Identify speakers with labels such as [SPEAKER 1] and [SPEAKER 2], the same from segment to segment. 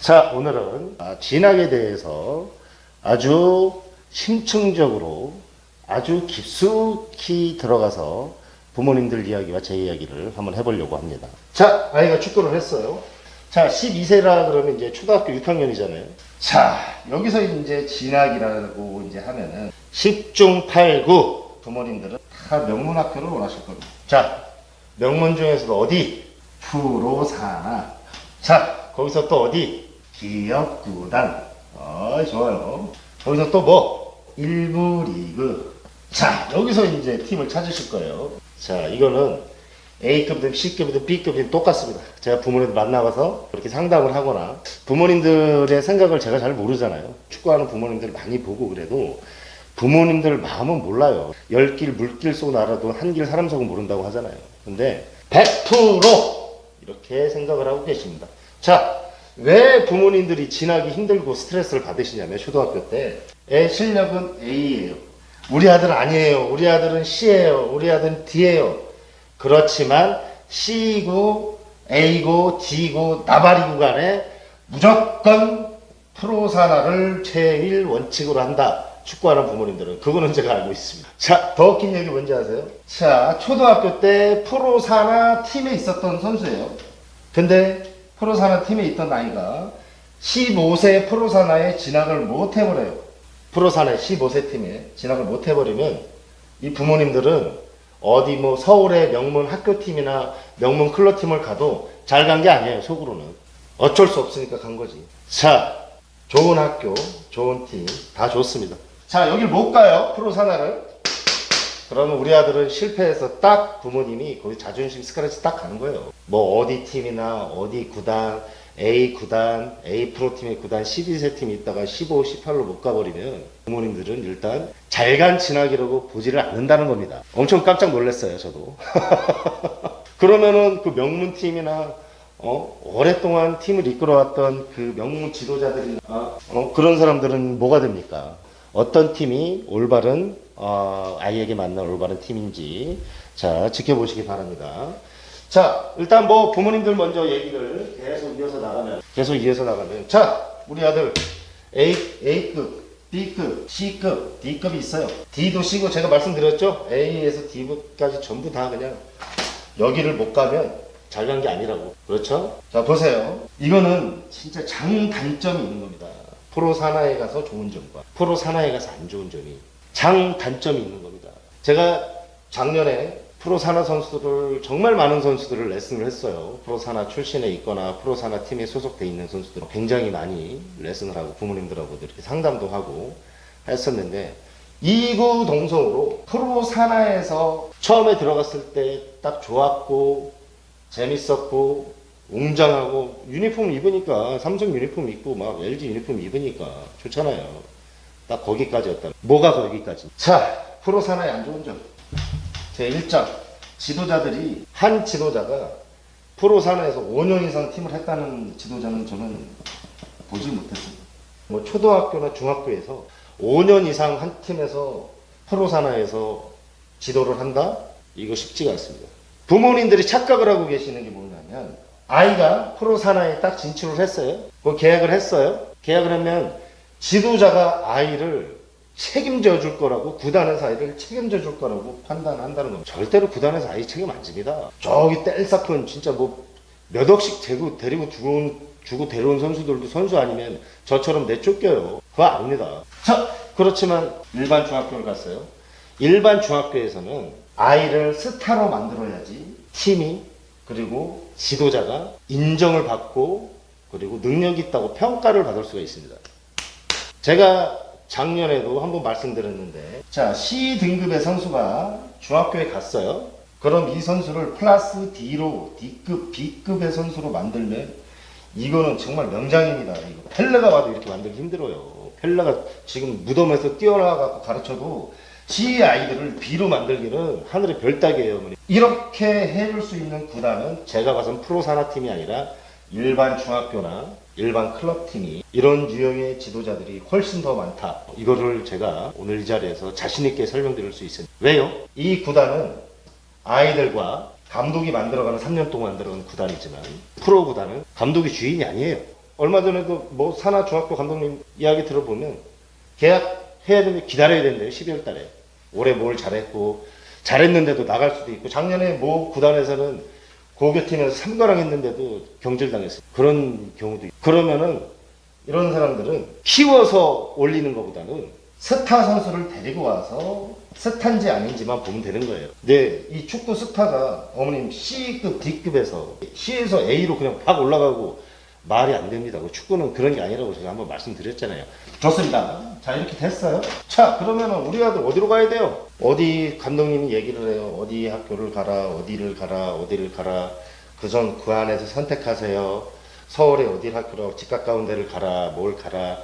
[SPEAKER 1] 자, 오늘은 진학에 대해서 아주 심층적으로 아주 깊숙이 들어가서 부모님들 이야기와 제 이야기를 한번 해보려고 합니다. 자, 아이가 축구를 했어요. 자, 12세라 그러면 이제 초등학교 6학년이잖아요. 자, 여기서 이제 진학이라고 이제 하면은 10중 8구 부모님들은 다 명문학교를 원하실 겁니다. 자, 명문 중에서도 어디? 프로사나. 자, 거기서 또 어디? 기업구단. 좋아요. 거기서 또 뭐? 1부 리그. 자, 여기서 이제 팀을 찾으실 거예요. 자, 이거는 A급이든 C급이든 B급이든 똑같습니다. 제가 부모님들 만나가서 그렇게 상담을 하거나 부모님들의 생각을 제가 잘 모르잖아요. 축구하는 부모님들 많이 보고 그래도 부모님들 마음은 몰라요. 10길 물길 쏘고 알아도 한 길 사람 속은 모른다고 하잖아요. 근데 100% 이렇게 생각을 하고 계십니다. 자, 왜 부모님들이 진학이 힘들고 스트레스를 받으시냐면 초등학교 때 애 실력은 A예요. 우리 아들은 아니에요. 우리 아들은 C예요. 우리 아들은 D예요. 그렇지만 C고 A고 D고 나발이고 간에 무조건 프로사나를 제일 원칙으로 한다. 축구하는 부모님들은. 그거는 제가 알고 있습니다. 자, 더 웃긴 얘기 뭔지 아세요? 자, 초등학교 때 프로사나 팀에 있었던 선수예요. 근데 프로사나 팀에 있던 아이가 15세 프로사나에 진학을 못 해버려요. 프로사나 15세 팀에 진학을 못 해버리면 이 부모님들은 어디 뭐 서울의 명문 학교팀이나 명문 클럽팀을 가도 잘 간 게 아니에요. 속으로는. 어쩔 수 없으니까 간 거지. 자, 좋은 학교, 좋은 팀 다 좋습니다. 자, 여길 못 가요. 프로사나를. 그러면 우리 아들은 실패해서 딱 부모님이 거기 자존심 스크래치 딱 가는 거예요. 뭐 어디 팀이나 어디 구단, A 구단, A 프로팀의 구단 12세 팀이 있다가 15, 18로 못 가버리면 부모님들은 일단 잘간 진학이라고 보지를 않는다는 겁니다. 엄청 깜짝 놀랐어요, 저도. 그러면은 그 명문팀이나 오랫동안 팀을 이끌어왔던 그 명문 지도자들이나 그런 사람들은 뭐가 됩니까? 어떤 팀이 올바른 아이에게 맞는 올바른 팀인지 자 지켜보시기 바랍니다. 자, 일단 뭐 부모님들 먼저 얘기를 계속 이어서 나가면 자, 우리 아들 A급, B급, C급, D급이 있어요. D도 C고 제가 말씀드렸죠? A에서 D까지 전부 다 그냥 여기를 못 가면 잘 간 게 아니라고. 그렇죠? 자, 보세요. 이거는 진짜 장단점이 있는 겁니다. 프로사나에 가서 좋은 점과 프로사나에 가서 안 좋은 점이 장단점이 있는 겁니다. 제가 작년에 프로사나 선수들을 정말 많은 선수들을 레슨을 했어요. 프로사나 출신에 있거나 프로사나 팀에 소속돼 있는 선수들 굉장히 많이 레슨을 하고 부모님들하고도 이렇게 상담도 하고 했었는데 이구동성으로 프로사나에서 처음에 들어갔을 때 딱 좋았고 재밌었고 웅장하고 유니폼 입으니까 삼성 유니폼 입고 막 LG 유니폼 입으니까 좋잖아요. 딱 거기까지였다. 뭐가 거기까지? 자, 프로사나의 안 좋은 점. 제 1점. 지도자들이 한 지도자가 프로사나에서 5년 이상 팀을 했다는 지도자는 저는 보지 못했습니다. 뭐 초등학교나 중학교에서 5년 이상 한 팀에서 프로사나에서 지도를 한다? 이거 쉽지가 않습니다. 부모님들이 착각을 하고 계시는 게 뭐냐면 아이가 프로사나에 딱 진출을 했어요. 그 계약을 했어요. 계약을 하면 지도자가 아이를 책임져 줄 거라고 구단에서 아이를 책임져 줄 거라고 판단한다는 겁니다. 절대로 구단에서 아이 책임 안 집니다. 저기 뗄싹한 진짜 뭐 몇 억씩 데리고 주고 데려온 선수들도 선수 아니면 저처럼 내쫓겨요. 그거 아닙니다. 자, 그렇지만 일반 중학교를 갔어요. 일반 중학교에서는 아이를 스타로 만들어야지 팀이 그리고 지도자가 인정을 받고 그리고 능력이 있다고 평가를 받을 수가 있습니다. 제가 작년에도 한번 말씀드렸는데 자, C등급의 선수가 중학교에 갔어요. 그럼 이 선수를 플러스 D로 D급, B급의 선수로 만들면 이거는 정말 명장입니다. 이거 펠레가 봐도 이렇게 만들기 힘들어요. 펠레가 지금 무덤에서 뛰어나가고 가르쳐도 C 아이들을 B로 만들기는 하늘의 별 따기예요. 이렇게 해줄 수 있는 구단은 제가 봐선 프로사나 팀이 아니라 일반 중학교나 일반 클럽팀이 이런 유형의 지도자들이 훨씬 더 많다. 이거를 제가 오늘 이 자리에서 자신있게 설명드릴 수 있습니다. 왜요? 이 구단은 아이들과 감독이 만들어가는 3년 동안 만들어가는 구단이지만 프로 구단은 감독이 주인이 아니에요. 얼마 전에도 뭐 산하 중학교 감독님 이야기 들어보면 계약해야 되는데 기다려야 된대요. 12월 달에. 올해 뭘 잘했는데도 나갈 수도 있고, 작년에 뭐 구단에서는 고교팀에서 3관왕 했는데도 경질당했어요. 그런 경우도 있고. 그러면은 이런 사람들은 키워서 올리는 것보다는 스타 선수를 데리고 와서 스타인지 아닌지만 보면 되는 거예요. 근데 이 축구 스타가 어머님 C급, D급에서 C에서 A로 그냥 팍 올라가고 말이 안 됩니다. 축구는 그런 게 아니라고 제가 한번 말씀드렸잖아요. 좋습니다. 자, 이렇게 됐어요. 자, 그러면 우리 아들 어디로 가야 돼요? 어디 감독님이 얘기를 해요. 어디 학교를 가라, 어디를 가라. 그 안에서 선택하세요. 서울에 어디 학교로 집 가까운 데를 가라, 뭘 가라.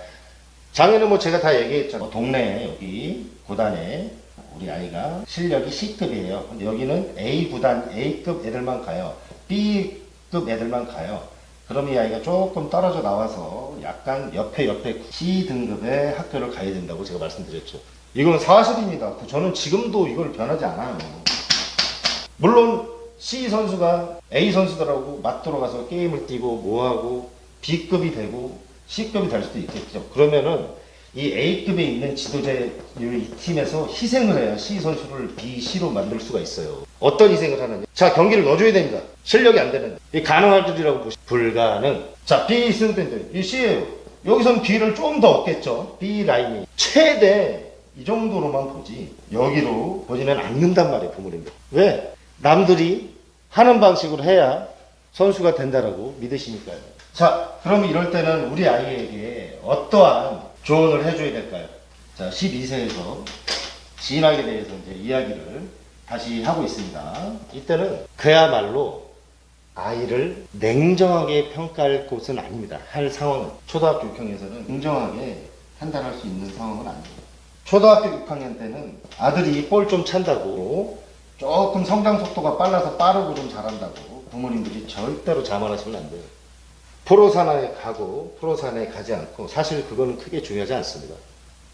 [SPEAKER 1] 작년에 뭐 제가 다 얘기했잖아요. 동네에 여기 구단에 우리 아이가 실력이 C급이에요. 근데 여기는 A 구단, A급 애들만 가요. B급 애들만 가요. 그럼 이 아이가 조금 떨어져 나와서 약간 옆에 C 등급의 학교를 가야 된다고 제가 말씀드렸죠. 이건 사실입니다. 저는 지금도 이걸 변하지 않아요. 물론 C 선수가 A 선수들하고 맞돌아 가서 게임을 뛰고 뭐하고 B급이 되고 C급이 될 수도 있겠죠. 그러면은 이 A급에 있는 지도자의 이 팀에서 희생을 해야 C 선수를 B, C로 만들 수가 있어요. 어떤 희생을 하느냐. 자, 경기를 넣어줘야 됩니다. 실력이 안 되는데. 이 가능할 줄이라고 보시 불가능. 자, B 있으면 이 C예요. 여기서는 B를 좀 더 얻겠죠. B 라인이. 최대 이 정도로만 보지. 여기로 보지는 않는단 말이에요, 부모님들. 왜? 남들이 하는 방식으로 해야 선수가 된다라고 믿으시니까요. 자, 그럼 이럴 때는 우리 아이에게 어떠한 조언을 해줘야 될까요? 자, 12세에서 진학에 대해서 이제 이야기를 다시 하고 있습니다. 이때는 그야말로 아이를 냉정하게 평가할 곳은 아닙니다. 할 상황은. 초등학교 6학년에서는 냉정하게 판단할 수 있는 상황은 아닙니다. 초등학교 6학년 때는 아들이 볼 좀 찬다고 조금 성장 속도가 빨라서 빠르고 좀 잘한다고 부모님들이 절대로 자만하시면 안 돼요. 프로산하에 가고 프로산에 가지 않고 사실 그거는 크게 중요하지 않습니다.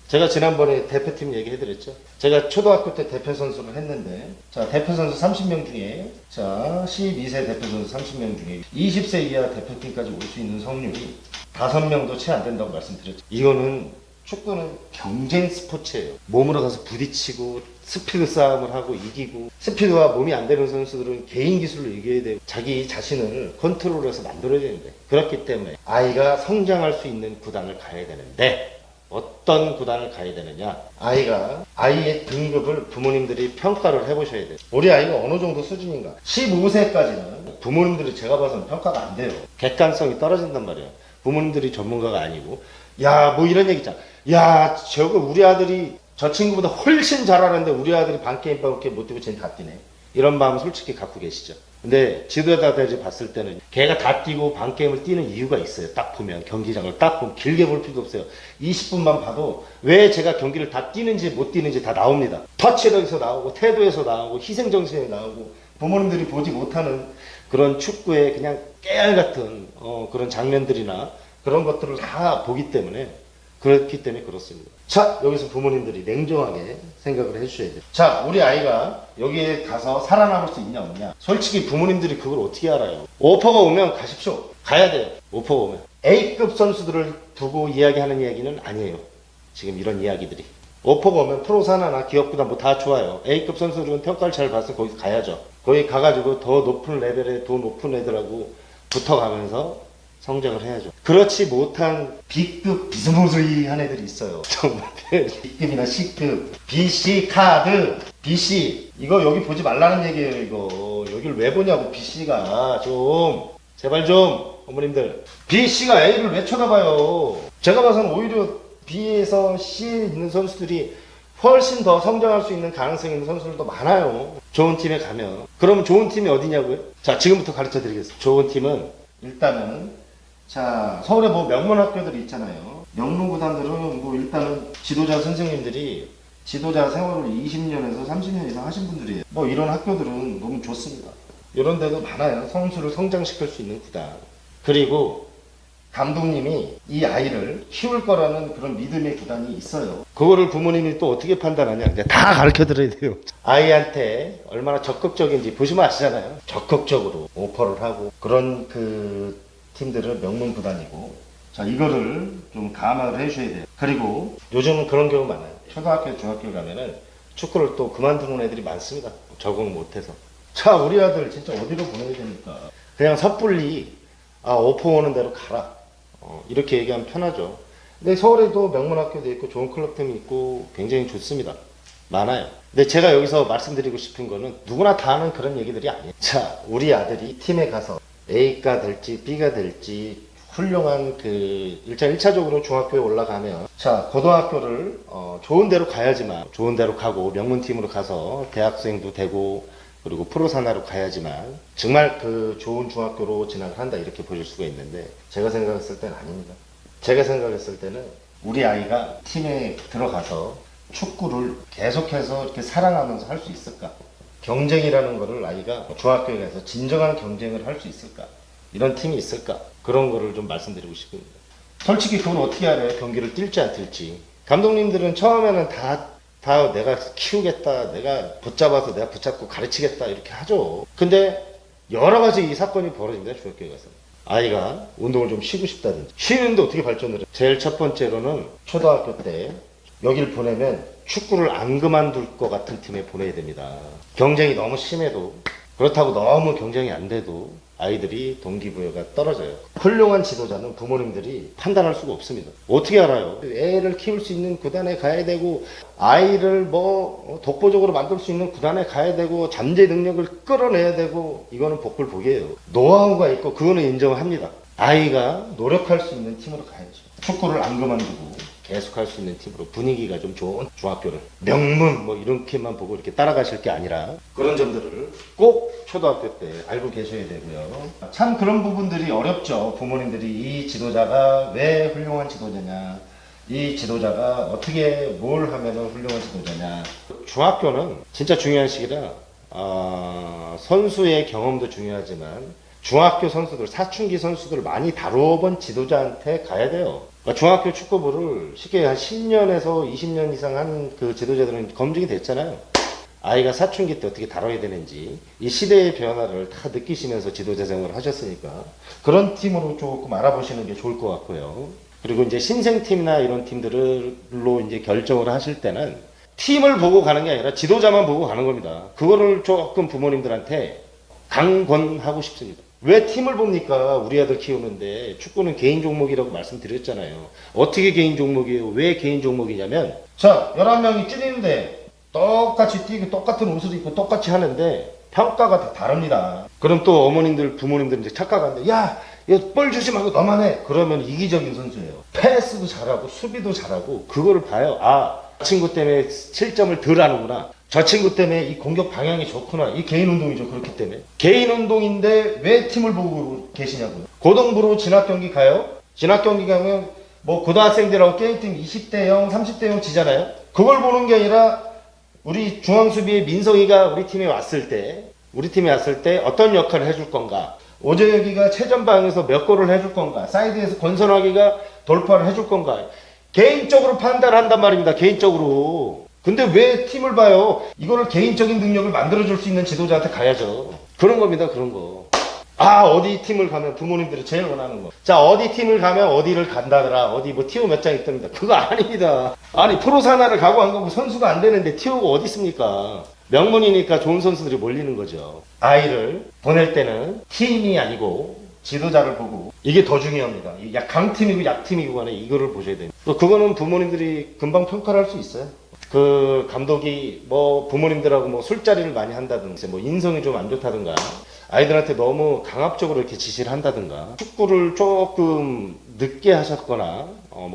[SPEAKER 1] 제가 지난번에 대표팀 얘기해드렸죠. 제가 초등학교 때 대표 선수를 했는데, 자, 대표 선수 30명 중에, 자, 12세 대표 선수 30명 중에 20세 이하 대표팀까지 올 수 있는 성률이 5명도 채 안 된다고 말씀드렸죠. 이거는 축구는 경쟁 스포츠예요. 몸으로 가서 부딪히고 스피드 싸움을 하고 이기고, 스피드와 몸이 안 되는 선수들은 개인 기술로 이겨야 되고 자기 자신을 컨트롤해서 만들어야 되는데, 그렇기 때문에 아이가 성장할 수 있는 구단을 가야 되는데, 어떤 구단을 가야 되느냐, 아이의 등급을 부모님들이 평가를 해보셔야 돼요. 우리 아이가 어느 정도 수준인가. 15세까지는 부모님들이 제가 봐서는 평가가 안 돼요. 객관성이 떨어진단 말이에요. 부모님들이 전문가가 아니고, 야, 뭐 이런 얘기 있잖아. 야, 저거 우리 아들이 저 친구보다 훨씬 잘하는데 우리 아들이 반게임밖에 못 뛰고 쟤는 다 뛰네. 이런 마음 솔직히 갖고 계시죠. 근데 지도자들이 봤을 때는 걔가 다 뛰고 반게임을 뛰는 이유가 있어요. 딱 보면 경기장을 딱 보면 길게 볼 필요도 없어요. 20분만 봐도 왜 제가 경기를 다 뛰는지 못 뛰는지 다 나옵니다. 터치력에서 나오고 태도에서 나오고 희생정신에 나오고 부모님들이 보지 못하는 그런 축구의 그냥 깨알 같은 그런 장면들이나 그런 것들을 다 보기 때문에 그렇기 때문에 그렇습니다. 자, 여기서 부모님들이 냉정하게 생각을 해주셔야 돼요. 자, 우리 아이가 여기에 가서 살아남을 수 있냐 없냐. 솔직히 부모님들이 그걸 어떻게 알아요? 오퍼가 오면 가십시오. 가야 돼요. 오퍼가 오면. A급 선수들을 두고 이야기하는 이야기는 아니에요. 지금 이런 이야기들이. 오퍼가 오면 프로산하나 기업구단 뭐 다 좋아요. A급 선수들은 평가를 잘 받아서 거기 가야죠. 거기 가가지고 더 높은 레벨의 더 높은 애들하고 붙어가면서 성장을 해야죠. 그렇지 못한 B급 비스무리한 애들이 있어요. 정말 B급이나 C급, BC 카드, BC 이거 여기 보지 말라는 얘기예요. 이거 여기를 왜 보냐고. BC가 좀 제발 좀 어머님들, BC가 A를 왜 쳐다봐요. 제가 봐서는 오히려 B에서 C에 있는 선수들이 훨씬 더 성장할 수 있는 가능성이 있는 선수들도 많아요. 좋은 팀에 가면. 그럼 좋은 팀이 어디냐고요? 자, 지금부터 가르쳐 드리겠습니다. 좋은 팀은 일단은, 자, 서울에 뭐 명문학교들이 있잖아요. 명문구단들은 뭐 일단은 지도자 선생님들이 지도자 생활을 20년에서 30년 이상 하신 분들이에요. 뭐 이런 학교들은 너무 좋습니다. 이런 데도 많아요. 선수를 성장시킬 수 있는 구단. 그리고 감독님이 이 아이를 키울 거라는 그런 믿음의 구단이 있어요. 그거를 부모님이 또 어떻게 판단하냐. 이제 다 가르쳐 드려야 돼요. 아이한테 얼마나 적극적인지 보시면 아시잖아요. 적극적으로 오퍼를 하고 그런 그 팀들은 명문 구단이고, 자, 이거를 좀 감안을 해주셔야 돼요. 그리고 요즘은 그런 경우 많아요. 초등학교, 중학교 가면은 축구를 또 그만두는 애들이 많습니다. 적응 못해서. 자, 우리 아들 진짜 어디로 보내야 됩니까? 그냥 섣불리 오퍼 오는 대로 가라. 이렇게 얘기하면 편하죠. 근데 서울에도 명문학교도 있고 좋은 클럽팀이 있고 굉장히 좋습니다. 많아요. 근데 제가 여기서 말씀드리고 싶은 거는 누구나 다 아는 그런 얘기들이 아니에요. 자, 우리 아들이 팀에 가서 A가 될지 B가 될지 훌륭한 일단 1차적으로 중학교에 올라가면 자, 고등학교를 좋은 데로 가야지만 좋은 데로 가고 명문팀으로 가서 대학생도 되고 그리고 프로산하로 가야지만 정말 그 좋은 중학교로 진학을 한다 이렇게 보실 수가 있는데 제가 생각했을 때는 아닙니다. 제가 생각했을 때는 우리 아이가 팀에 들어가서 축구를 계속해서 이렇게 사랑하면서 할 수 있을까? 경쟁이라는 거를 아이가 중학교에 가서 진정한 경쟁을 할 수 있을까? 이런 팀이 있을까? 그런 거를 좀 말씀드리고 싶습니다. 솔직히 그건 어떻게 알아요? 경기를 뛸지 안 뛸지. 감독님들은 처음에는 다 내가 키우겠다, 내가 붙잡아서 내가 붙잡고 가르치겠다 이렇게 하죠. 근데 여러 가지 이 사건이 벌어집니다. 중학교에 가서. 아이가 운동을 좀 쉬고 싶다든지. 쉬는데 어떻게 발전을 해요? 제일 첫 번째로는 초등학교 때 여길 보내면 축구를 안 그만둘 것 같은 팀에 보내야 됩니다. 경쟁이 너무 심해도 그렇다고 너무 경쟁이 안 돼도 아이들이 동기부여가 떨어져요. 훌륭한 지도자는 부모님들이 판단할 수가 없습니다. 어떻게 알아요? 애를 키울 수 있는 구단에 가야 되고 아이를 독보적으로 만들 수 있는 구단에 가야 되고 잠재 능력을 끌어내야 되고 이거는 복불복이에요. 노하우가 있고 그거는 인정합니다. 아이가 노력할 수 있는 팀으로 가야죠. 축구를 안 그만두고 계속 할 수 있는 팀으로 분위기가 좀 좋은 중학교를 명문 이렇게만 보고 이렇게 따라가실 게 아니라 그런 점들을 꼭 초등학교 때 알고 계셔야 되고요. 참 그런 부분들이 어렵죠. 부모님들이 이 지도자가 왜 훌륭한 지도자냐, 이 지도자가 어떻게 뭘 하면 훌륭한 지도자냐. 중학교는 진짜 중요한 시기라 선수의 경험도 중요하지만 중학교 선수들, 사춘기 선수들을 많이 다뤄본 지도자한테 가야 돼요. 그러니까 중학교 축구부를 쉽게 한 10년에서 20년 이상 한 그 지도자들은 검증이 됐잖아요. 아이가 사춘기 때 어떻게 다뤄야 되는지 이 시대의 변화를 다 느끼시면서 지도자 생활을 하셨으니까 그런 팀으로 조금 알아보시는 게 좋을 것 같고요. 그리고 이제 신생팀이나 이런 팀들로 이제 결정을 하실 때는 팀을 보고 가는 게 아니라 지도자만 보고 가는 겁니다. 그거를 조금 부모님들한테 강권하고 싶습니다. 왜 팀을 봅니까? 우리 아들 키우는데 축구는 개인 종목이라고 말씀드렸잖아요. 어떻게 개인 종목이에요? 왜 개인 종목이냐면 자, 11명이 뛰는데 똑같이 뛰고 똑같은 옷을 입고 똑같이 하는데 평가가 다 다릅니다. 그럼 또 어머님들, 부모님들 이제 착각하는데 야, 볼 주지 말고 너만 해. 그러면 이기적인 선수예요. 패스도 잘하고 수비도 잘하고 그거를 봐요. 저 친구 때문에 실점을 덜 하는구나. 저 친구 때문에 이 공격 방향이 좋구나. 이 개인 운동이죠. 그렇기 때문에. 개인 운동인데 왜 팀을 보고 계시냐고요. 고등부로 진학 경기 가요? 진학 경기 가면 고등학생들하고 게임팀 20대 0, 30대 0 지잖아요. 그걸 보는 게 아니라 우리 중앙수비의 민성이가 우리 팀에 왔을 때 어떤 역할을 해줄 건가. 오재혁이가 최전방에서 몇 골을 해줄 건가. 사이드에서 권선화기가 돌파를 해줄 건가. 개인적으로 판단한단 말입니다. 개인적으로. 근데 왜 팀을 봐요? 이거를 개인적인 능력을 만들어줄 수 있는 지도자한테 가야죠. 그런 겁니다. 그런 거. 어디 팀을 가면 부모님들이 제일 원하는 거. 자, 어디 팀을 가면 어디를 간다더라. 어디 티오 몇 장 있답니다. 그거 아닙니다. 아니, 프로산하를 가고 안 가고 선수가 안 되는데 티오가 어디 있습니까? 명문이니까 좋은 선수들이 몰리는 거죠. 아이를 보낼 때는 팀이 아니고 지도자를 보고 이게 더 중요합니다. 강팀이고 약팀이고 간에 이거를 보셔야 됩니다. 또 그거는 부모님들이 금방 평가를 할 수 있어요. 그 감독이 부모님들하고 술자리를 많이 한다든지 인성이 좀 안 좋다든가 아이들한테 너무 강압적으로 이렇게 지시를 한다든가 축구를 조금 늦게 하셨거나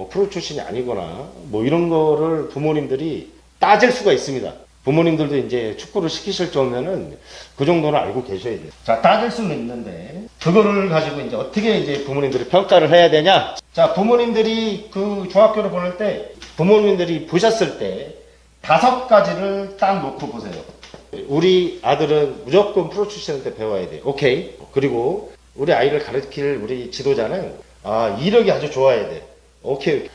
[SPEAKER 1] 프로 출신이 아니거나 이런 거를 부모님들이 따질 수가 있습니다. 부모님들도 이제 축구를 시키실 정도면은 그 정도는 알고 계셔야 돼요. 자, 따질 수는 있는데 그거를 가지고 이제 어떻게 이제 부모님들이 평가를 해야 되냐? 자, 부모님들이 그 중학교를 보낼 때 부모님들이 보셨을 때 5가지를 딱 놓고 보세요. 우리 아들은 무조건 프로 출신한테 배워야 돼. 오케이. 그리고 우리 아이를 가르칠 우리 지도자는 이력이 아주 좋아야 돼. 오케이.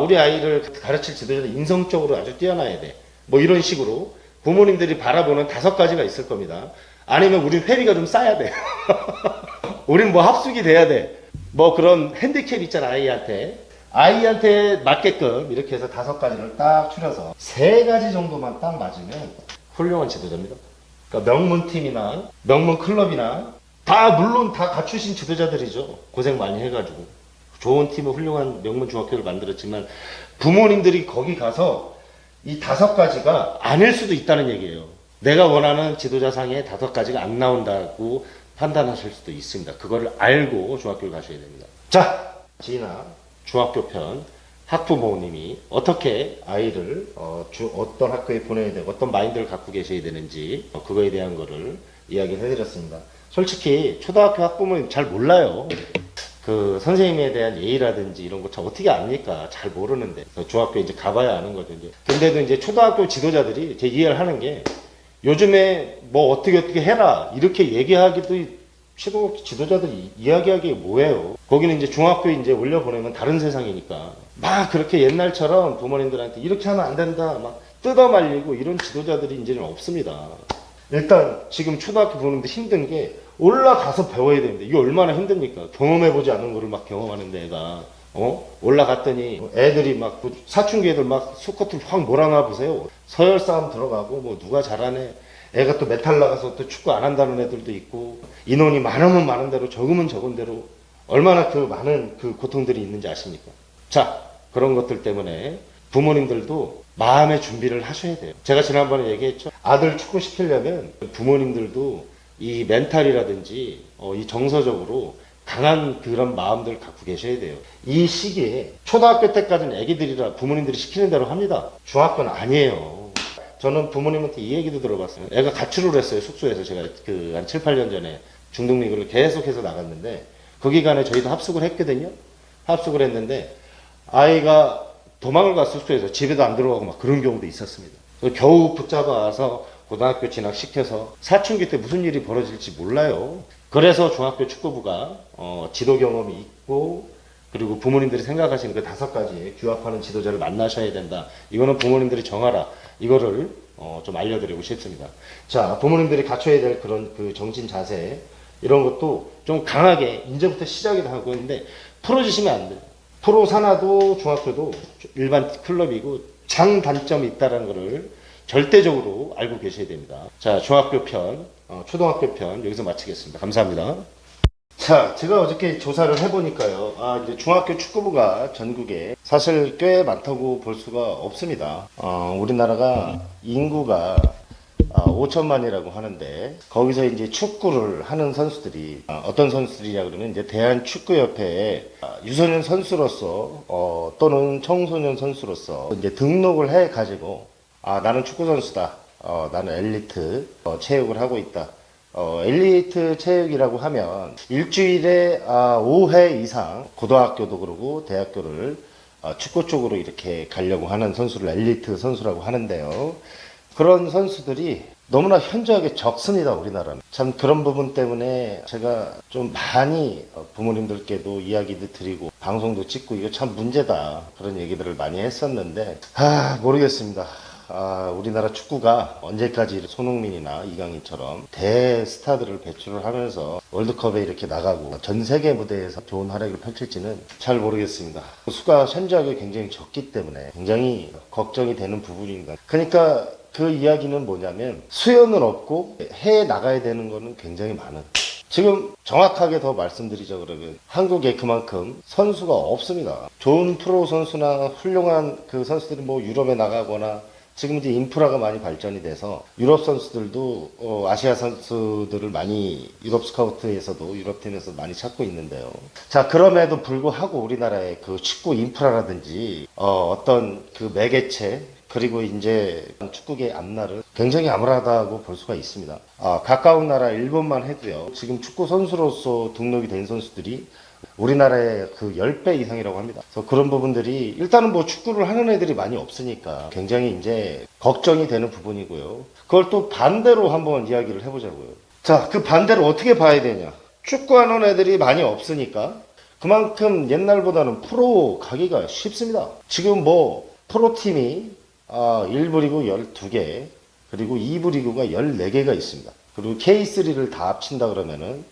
[SPEAKER 1] 우리 아이를 가르칠 지도자는 인성적으로 아주 뛰어나야 돼. 이런 식으로 부모님들이 바라보는 5가지가 있을 겁니다. 아니면 우리 회비가 좀 싸야 돼. 우린 합숙이 돼야 돼. 뭐 그런 핸디캡 있잖아, 아이한테 맞게끔 이렇게 해서 5가지를 딱 추려서 3가지 정도만 딱 맞으면 훌륭한 지도자입니다. 그러니까 명문팀이나 명문클럽이나 물론 다 갖추신 지도자들이죠. 고생 많이 해가지고 좋은 팀을 훌륭한 명문 중학교를 만들었지만 부모님들이 거기 가서 이 5가지가 아닐 수도 있다는 얘기예요. 내가 원하는 지도자상에 5가지가 안 나온다고 판단하실 수도 있습니다. 그거를 알고 중학교를 가셔야 됩니다. 자, 지인아, 중학교 편 학부모님이 어떻게 아이를 어떤 학교에 보내야 되고 어떤 마인드를 갖고 계셔야 되는지 그거에 대한 거를 이야기를 해드렸습니다. 솔직히 초등학교 학부모님 잘 몰라요. 그 선생님에 대한 예의라든지 이런 거 참 어떻게 압니까? 잘 모르는데 중학교 이제 가봐야 아는 거죠. 이제. 근데도 이제 초등학교 지도자들이 제 이해를 하는 게 요즘에 뭐 어떻게 해라 이렇게 얘기하기도 지도자들이 이야기하기에 뭐예요. 거기는 이제 중학교에 이제 올려보내면 다른 세상이니까 막 그렇게 옛날처럼 부모님들한테 이렇게 하면 안 된다 막 뜯어말리고 이런 지도자들이 이제는 없습니다. 일단 지금 초등학교 보는데 힘든 게 올라가서 배워야 됩니다. 이게 얼마나 힘듭니까? 경험해보지 않은 거를 막 경험하는데 애가 올라갔더니 애들이 막 사춘기 애들 막 수컷을 확 몰아놔 보세요. 서열 싸움 들어가고 뭐 누가 잘하네. 애가 또 메탈 나가서 또 축구 안 한다는 애들도 있고 인원이 많으면 많은 대로 적으면 적은 대로 얼마나 그 많은 그 고통들이 있는지 아십니까? 자, 그런 것들 때문에 부모님들도 마음의 준비를 하셔야 돼요. 제가 지난번에 얘기했죠. 아들 축구 시키려면 부모님들도 이 멘탈이라든지 이 정서적으로 강한 그런 마음들을 갖고 계셔야 돼요. 이 시기에 초등학교 때까지는 애기들이라 부모님들이 시키는 대로 합니다. 중학교는 아니에요. 저는 부모님한테 이 얘기도 들어봤어요. 애가 가출을 했어요. 숙소에서 제가 한 7, 8년 전에 중등리그를 계속해서 나갔는데 그 기간에 저희도 합숙을 했거든요. 합숙을 했는데 아이가 도망을 갔어. 숙소에서 집에도 안 들어가고 막 그런 경우도 있었습니다. 겨우 붙잡아서 고등학교 진학시켜서 사춘기 때 무슨 일이 벌어질지 몰라요. 그래서 중학교 축구부가 지도 경험이 있고 그리고 부모님들이 생각하시는 그 5가지에 규합하는 지도자를 만나셔야 된다. 이거는 부모님들이 정하라. 이거를 좀 알려드리고 싶습니다. 자, 부모님들이 갖춰야 될 그런 그 정신 자세 이런 것도 좀 강하게 이제부터 시작을 하고 있는데 풀어주시면 안 돼요. 프로 산하도 중학교도 일반 클럽이고 장단점이 있다는 것을 절대적으로 알고 계셔야 됩니다. 자, 중학교 편, 초등학교 편 여기서 마치겠습니다. 감사합니다. 자, 제가 어저께 조사를 해보니까요. 이제 중학교 축구부가 전국에 사실 꽤 많다고 볼 수가 없습니다. 우리나라가 인구가 5천만이라고 하는데 거기서 이제 축구를 하는 선수들이 어떤 선수들이냐 그러면 이제 대한축구협회에 유소년 선수로서 또는 청소년 선수로서 이제 등록을 해 가지고 나는 축구 선수다. 나는 엘리트 체육을 하고 있다. 엘리트 체육이라고 하면 일주일에 5회 이상 고등학교도 그러고 대학교를 축구 쪽으로 이렇게 가려고 하는 선수를 엘리트 선수라고 하는데요. 그런 선수들이 너무나 현저하게 적습니다, 우리나라는. 참 그런 부분 때문에 제가 좀 많이 부모님들께도 이야기도 드리고 방송도 찍고 이거 참 문제다. 그런 얘기들을 많이 했었는데 모르겠습니다. 우리나라 축구가 언제까지 손흥민이나 이강인처럼 대스타들을 배출을 하면서 월드컵에 이렇게 나가고 전 세계 무대에서 좋은 활약을 펼칠지는 잘 모르겠습니다. 수가 현저하게 굉장히 적기 때문에 굉장히 걱정이 되는 부분입니다. 그러니까 그 이야기는 뭐냐면 수요는 없고 해외 나가야 되는 거는 굉장히 많은. 지금 정확하게 더 말씀드리죠. 그러면 한국에 그만큼 선수가 없습니다. 좋은 프로 선수나 훌륭한 그 선수들이 뭐 유럽에 나가거나 지금 이제 인프라가 많이 발전이 돼서 유럽 선수들도 아시아 선수들을 많이 유럽 스카우트에서도 유럽팀에서 많이 찾고 있는데요. 자, 그럼에도 불구하고 우리나라의 그 축구 인프라라든지 어떤 그 매개체 그리고 이제 축구계 앞날은 굉장히 암울하다고 볼 수가 있습니다. 가까운 나라 일본만 해도요. 지금 축구 선수로서 등록이 된 선수들이 우리나라의 그 10배 이상이라고 합니다. 그래서 그런 부분들이 일단은 뭐 축구를 하는 애들이 많이 없으니까 굉장히 이제 걱정이 되는 부분이고요. 그걸 또 반대로 한번 이야기를 해보자고요. 자, 그 반대로 어떻게 봐야 되냐. 축구하는 애들이 많이 없으니까 그만큼 옛날보다는 프로 가기가 쉽습니다. 지금 뭐 프로팀이 1부 리그 12개 그리고 2부 리그가 14개가 있습니다. 그리고 K3를 다 합친다 그러면은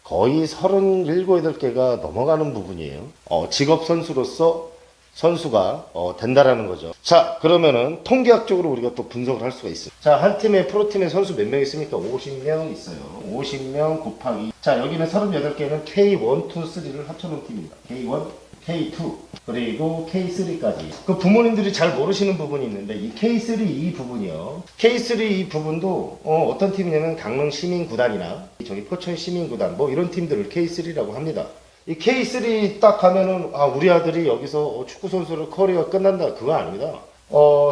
[SPEAKER 1] 거의 37, 8개가 넘어가는 부분이에요. 직업 선수로서 선수가 된다라는 거죠. 자, 그러면은 통계학적으로 우리가 또 분석을 할 수가 있어요. 자, 한 팀에 프로팀에 선수 몇 명 있습니까? 50명 있어요. 50명 곱하기, 자, 여기는 38개는 K1, 2, 3를 합쳐놓은 팀입니다. K1, K2, 그리고 K3까지. 그 부모님들이 잘 모르시는 부분이 있는데, 이 K3 이 부분이요. K3 이 부분도 어떤 팀이냐면 강릉 시민구단이나 저기 포천 시민구단 뭐 이런 팀들을 K3라고 합니다. 이 K3 딱 가면은 우리 아들이 여기서 축구 선수로 커리어 끝난다, 그거 아닙니다.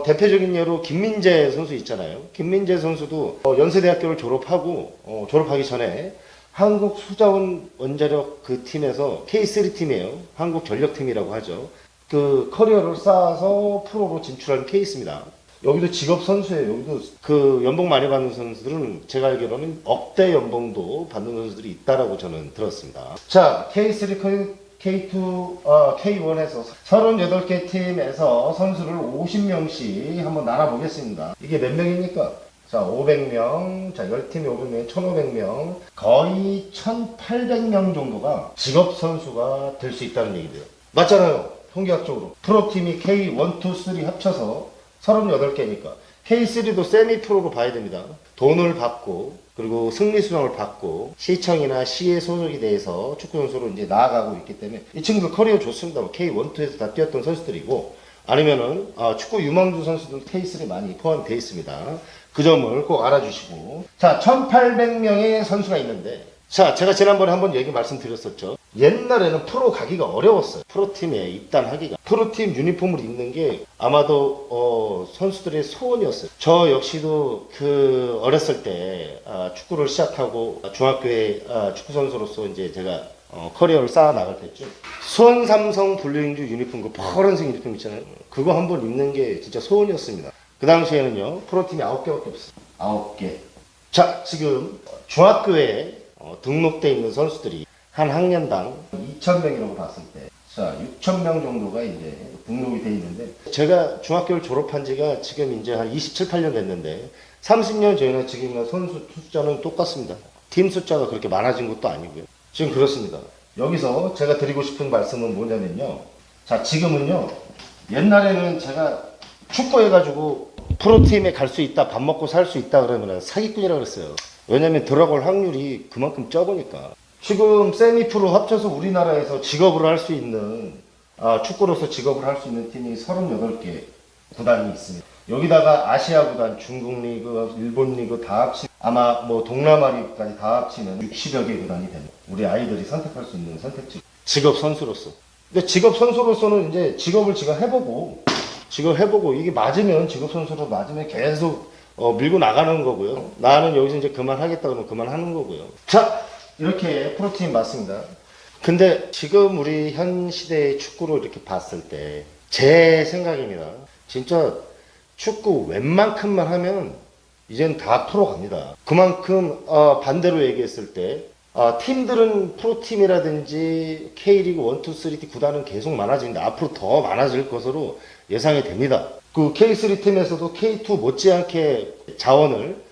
[SPEAKER 1] 대표적인 예로 김민재 선수 있잖아요. 김민재 선수도 연세대학교를 졸업하고 졸업하기 전에 한국 수자원 원자력 그 팀에서 K3 팀이에요. 한국 전력팀이라고 하죠. 그 커리어를 쌓아서 프로로 진출한 케이스입니다. 여기도 직업 선수예요. 여기도 그 연봉 많이 받는 선수들은 제가 알기로는 억대 연봉도 받는 선수들이 있다라고 저는 들었습니다. 자, K3, K2, K1에서 38개 팀에서 선수를 50명씩 한번 나눠보겠습니다. 이게 몇 명입니까? 자, 500명, 자, 10팀이 500명, 1500명, 거의 1800명 정도가 직업 선수가 될 수 있다는 얘기돼요. 맞잖아요. 통계학적으로. 프로팀이 K1, 2, 3 합쳐서 38개니까 K3도 세미프로로 봐야 됩니다. 돈을 받고 그리고 승리수당을 받고 시청이나 시에 소속이 돼서 축구선수로 이제 나아가고 있기 때문에 이 친구들 커리어 좋습니다. K1, 2에서 다 뛰었던 선수들이고 아니면은 축구 유망주 선수들 K3 많이 포함되어 있습니다. 그 점을 꼭 알아주시고, 자, 1800명의 선수가 있는데, 자, 제가 지난번에 한번 얘기 말씀드렸었죠. 옛날에는 프로 가기가 어려웠어요. 프로팀에 입단하기가. 프로팀 유니폼을 입는 게 아마도 선수들의 소원이었어요. 저 역시도 그 어렸을 때 축구를 시작하고 중학교에 축구 선수로서 이제 제가 커리어를 쌓아 나갈 때쯤 수원 삼성 블루잉즈 유니폼, 그 파란색 유니폼 있잖아요. 그거 한번 입는 게 진짜 소원이었습니다. 그 당시에는요, 프로팀이 9개밖에 없어요. 9개. 자, 지금 중학교에 등록돼 있는 선수들이 한 학년당 2,000명이라고 봤을 때, 자, 6,000명 정도가 이제 등록이 돼 있는데, 제가 중학교를 졸업한 지가 지금 이제 한 27, 8년 됐는데, 30년 전이나 지금 선수 숫자는 똑같습니다. 팀 숫자가 그렇게 많아진 것도 아니고요. 지금 그렇습니다. 여기서 제가 드리고 싶은 말씀은 뭐냐면요. 자, 지금은요, 옛날에는 제가 축구해가지고 프로팀에 갈 수 있다, 밥 먹고 살 수 있다 그러면 사기꾼이라고 그랬어요. 왜냐면 들어갈 확률이 그만큼 적으니까. 지금 세미프로 합쳐서 우리나라에서 직업으로 할 수 있는, 축구로서 직업을 할 수 있는 팀이 38개 구단이 있습니다. 여기다가 아시아 구단, 중국 리그, 일본 리그 다 합치면 아마 뭐 동남아 리그까지 다 합치면 60여 개 구단이 됩니다. 우리 아이들이 선택할 수 있는 선택지. 직업 선수로서. 근데 직업 선수로서는 이제 직업을 지금 해보고 이게 맞으면 직업 선수로 맞으면 계속 밀고 나가는 거고요. 나는 여기서 이제 그만하겠다 그러면 그만하는 거고요. 자, 이렇게 프로팀 맞습니다. 근데 지금 우리 현 시대의 축구를 이렇게 봤을 때 제 생각입니다. 진짜 축구 웬만큼만 하면 이젠 다 프로 갑니다. 그만큼 반대로 얘기했을 때 팀들은 프로팀이라든지 K리그 1, 2, 3 구단은 계속 많아지는데 앞으로 더 많아질 것으로 예상이 됩니다. 그 K3 팀에서도 K2 못지않게 자원을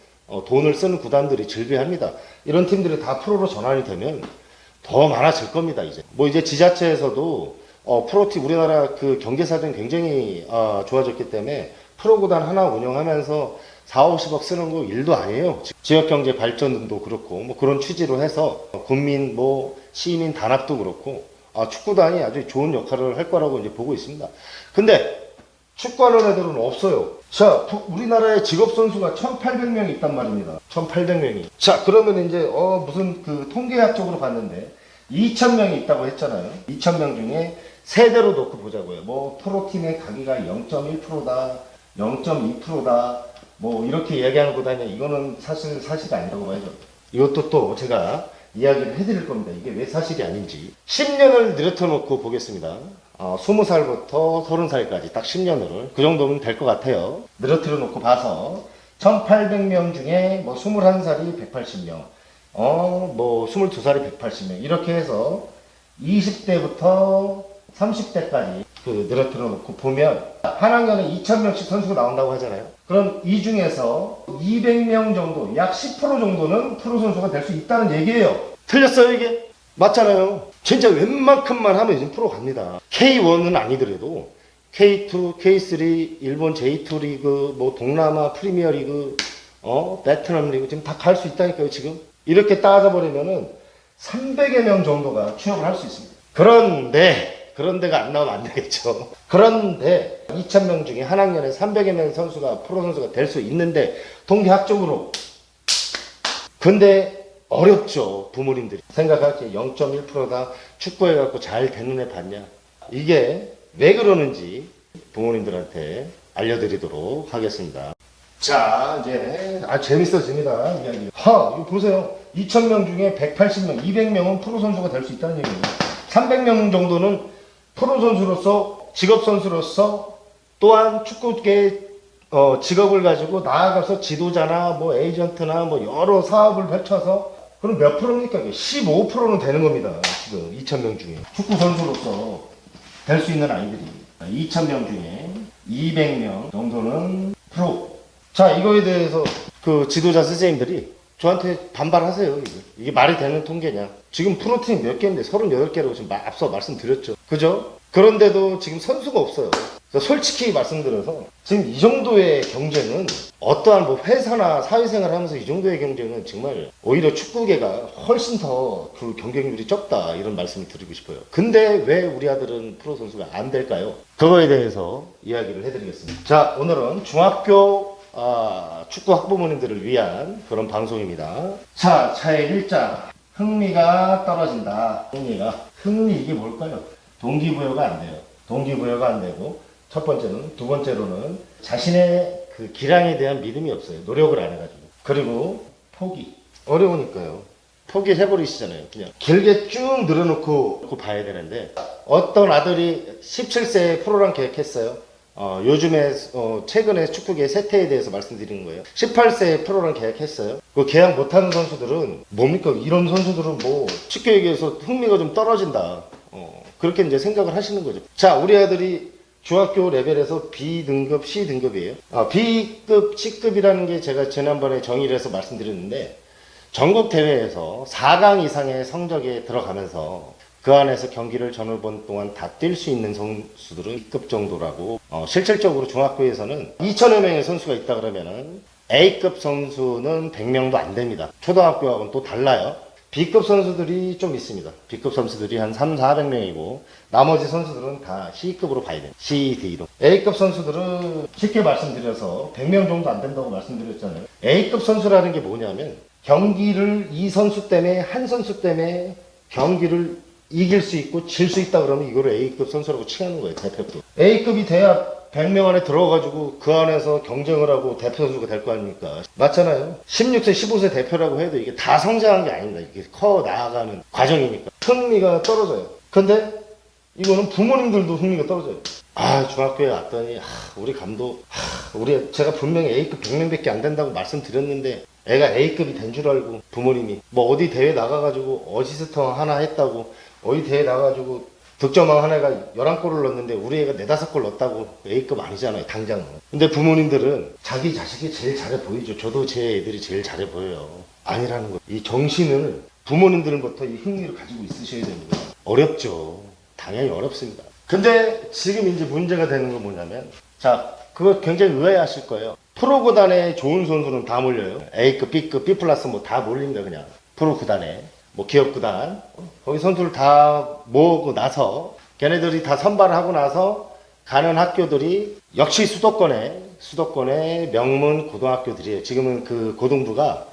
[SPEAKER 1] 돈을 쓰는 구단들이 즐비합니다. 이런 팀들이 다 프로로 전환이 되면 더 많아질 겁니다. 이제 지자체에서도 프로팀 우리나라 그 경제사정이 굉장히 좋아졌기 때문에 프로 구단 하나 운영하면서 4, 50억 쓰는 거 일도 아니에요. 지역경제 발전도 그렇고 뭐 그런 취지로 해서 국민 시민 단합도 그렇고 축구단이 아주 좋은 역할을 할 거라고 이제 보고 있습니다. 근데 축구하는 애들은 없어요. 자, 우리나라에 직업 선수가 1,800명이 있단 말입니다. 1,800명이. 자, 그러면 이제 무슨 그 통계학적으로 봤는데 2,000명이 있다고 했잖아요. 2,000명 중에 세대로 놓고 보자고요. 뭐 프로팀의 가기가 0.1%다, 0.2%다, 뭐 이렇게 얘기하는 것보다는 이거는 사실이 아니라고 봐야죠. 이것도 또 제가 이야기를 해드릴 겁니다. 이게 왜 사실이 아닌지. 10년을 늘어뜨려 놓고 보겠습니다. 20살부터 30살까지 딱 10년을 그 정도면 될 것 같아요. 늘어뜨려 놓고 봐서 1800명 중에 뭐 21살이 180명, 뭐 22살이 180명 이렇게 해서 20대부터 30대까지 그 늘어뜨려 놓고 보면 한 학년에 2,000명씩 선수가 나온다고 하잖아요. 그럼 이 중에서 200명 정도, 약 10% 정도는 프로 선수가 될 수 있다는 얘기예요. 틀렸어요 이게? 맞잖아요. 진짜 웬만큼만 하면 이제 프로 갑니다. K1은 아니더라도 K2, K3, 일본 J2 리그, 뭐 동남아 프리미어 리그, 베트남 리그 지금 다 갈 수 있다니까요 지금. 이렇게 따져버리면은 300여 명 정도가 취업을 할 수 있습니다. 그런데가 안 나오면 안 되겠죠. 그런데 2,000명 중에 한 학년에 300여 명 선수가 프로 선수가 될 수 있는데 통계학적으로. 근데 어렵죠. 부모님들이 생각할 때 0.1%다 축구해갖고 잘 되는 애 봤냐. 이게 왜 그러는지 부모님들한테 알려드리도록 하겠습니다. 자, 이제 재밌어집니다. 이야기. 이거 보세요. 2,000명 중에 180명, 200명은 프로 선수가 될 수 있다는 얘기예요. 300명 정도는 프로 선수로서, 직업 선수로서 또한 축구계 직업을 가지고 나아가서 지도자나 뭐 에이전트나 뭐 여러 사업을 펼쳐서. 그럼 몇 프로입니까? 15%는 되는 겁니다. 지금 2,000명 중에 축구 선수로서 될 수 있는 아이들이 2,000명 중에 200명 정도는 프로. 자, 이거에 대해서 그 지도자 선생님들이 저한테 반발하세요. 이게 말이 되는 통계냐? 지금 프로팀 몇 개인데 38개라고 지금 앞서 말씀드렸죠. 그죠? 그런데도 지금 선수가 없어요. 솔직히 말씀드려서 지금 이 정도의 경쟁은 어떠한 뭐 회사나 사회생활을 하면서 이 정도의 경쟁은 정말 오히려 축구계가 훨씬 더 그 경쟁률이 적다 이런 말씀을 드리고 싶어요. 근데 왜 우리 아들은 프로 선수가 안 될까요? 그거에 대해서 이야기를 해드리겠습니다. 자, 오늘은 중학교 축구 학부모님들을 위한 그런 방송입니다. 자, 차의 1장 흥미가 떨어진다. 흥미 이게 뭘까요? 동기부여가 안 돼요. 동기부여가 안 되고 첫 번째는, 두 번째로는 자신의 그 기량에 대한 믿음이 없어요. 노력을 안 해가지고. 그리고 포기. 어려우니까요. 포기해버리시잖아요. 그냥 길게 쭉 늘어놓고 봐야 되는데 어떤 아들이 17세에 프로랑 계약했어요. 요즘에 최근에 축구계 세태에 대해서 말씀드리는 거예요. 18세에 프로랑 계약했어요. 그 계약 못하는 선수들은 뭡니까? 이런 선수들은 뭐 쉽게 얘기해서 흥미가 좀 떨어진다. 그렇게 이제 생각을 하시는 거죠. 자, 우리 아들이 중학교 레벨에서 B등급, C등급이에요. B급, C급이라는 게 제가 지난번에 정의를 해서 말씀드렸는데 전국 대회에서 4강 이상의 성적에 들어가면서 그 안에서 경기를 전후 번 동안 다 뛸 수 있는 선수들은 B급 정도라고. 실질적으로 중학교에서는 2,000여 명의 선수가 있다 그러면은 A급 선수는 100명도 안 됩니다. 초등학교하고는 또 달라요. B급 선수들이 좀 있습니다. B급 선수들이 한 300~400명이고 나머지 선수들은 다 C급으로 봐야 돼요. C, D로. A급 선수들은 쉽게 말씀드려서 100명 정도 안 된다고 말씀드렸잖아요. A급 선수라는 게 뭐냐면 경기를 이 선수 때문에, 한 선수 때문에 경기를 이길 수 있고 질 수 있다 그러면 이거를 A급 선수라고 칭하는 거예요. 대표도. A급이 돼야 100명 안에 들어가가지고 그 안에서 경쟁을 하고 대표 선수가 될 거 아닙니까? 맞잖아요. 16세, 15세 대표라고 해도 이게 다 성장한 게 아닙니다. 이게 커 나아가는 과정이니까. 흥미가 떨어져요. 근데 이거는 부모님들도 흥미가 떨어져요. 중학교에 왔더니, 우리 감독, 제가 분명히 A급 100명밖에 안 된다고 말씀드렸는데, 애가 A급이 된 줄 알고, 부모님이. 뭐 어디 대회 나가가지고 어시스트 하나 했다고, 어디 대회 나가가지고 득점왕 하나가 11골을 넣었는데 우리 애가 4~5골 넣었다고 A급 아니잖아요, 당장은. 근데 부모님들은 자기 자식이 제일 잘해 보이죠. 저도 제 애들이 제일 잘해 보여요. 아니라는 거예요. 이 정신을 부모님들부터 이 흥미를 가지고 있으셔야 됩니다. 어렵죠. 당연히 어렵습니다. 근데 지금 이제 문제가 되는 건 뭐냐면, 자, 그거 굉장히 의아해하실 거예요. 프로 구단에 좋은 선수는 다 몰려요. A급, B급, B 플러스 뭐 다 몰립니다, 그냥. 프로 구단에. 뭐 기업 구단. 거기 선수를 다 모으고 나서, 걔네들이 다 선발을 하고 나서 가는 학교들이 역시 수도권의 명문 고등학교들이에요. 지금은 그 고등부가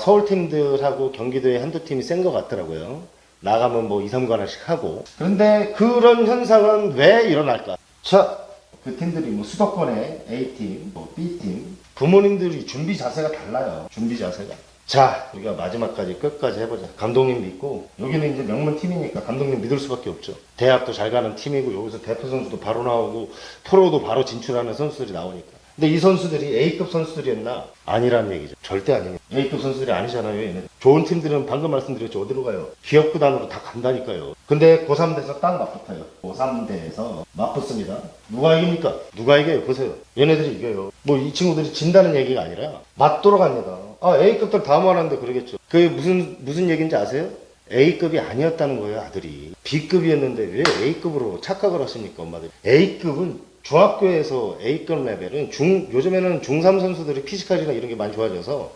[SPEAKER 1] 서울팀들하고 경기도에 한두 팀이 센 것 같더라고요. 나가면 뭐 2, 3관왕씩 하고. 그런데 그런 현상은 왜 일어날까? 자, 그 팀들이 뭐 수도권의 A팀, 뭐 B팀, 부모님들이 준비 자세가 달라요. 준비 자세가. 자, 우리가 마지막까지 끝까지 해보자. 감독님 믿고, 여기는 이제 명문 팀이니까 감독님 믿을 수밖에 없죠. 대학도 잘 가는 팀이고, 여기서 대표 선수도 바로 나오고, 프로도 바로 진출하는 선수들이 나오니까. 근데 이 선수들이 A급 선수들이었나? 아니라는 얘기죠. 절대 아닙니다. A급 선수들이 아니잖아요, 얘네. 좋은 팀들은 방금 말씀드렸죠. 어디로 가요? 기업 구단으로 다 간다니까요. 근데 고3대에서 딱 맞붙어요. 고3대에서 맞붙습니다. 누가 이깁니까? 누가 이겨요? 보세요. 얘네들이 이겨요. 뭐 이 친구들이 진다는 얘기가 아니라 맞돌아갑니다. 아, A급들 다 모아놨는데 그러겠죠. 그게 무슨 얘기인지 아세요? A급이 아니었다는 거예요, 아들이. B급이었는데 왜 A급으로 착각을 하십니까, 엄마들? A급은 중학교에서 A급 레벨은 요즘에는 중3 선수들이 피지컬이나 이런 게 많이 좋아져서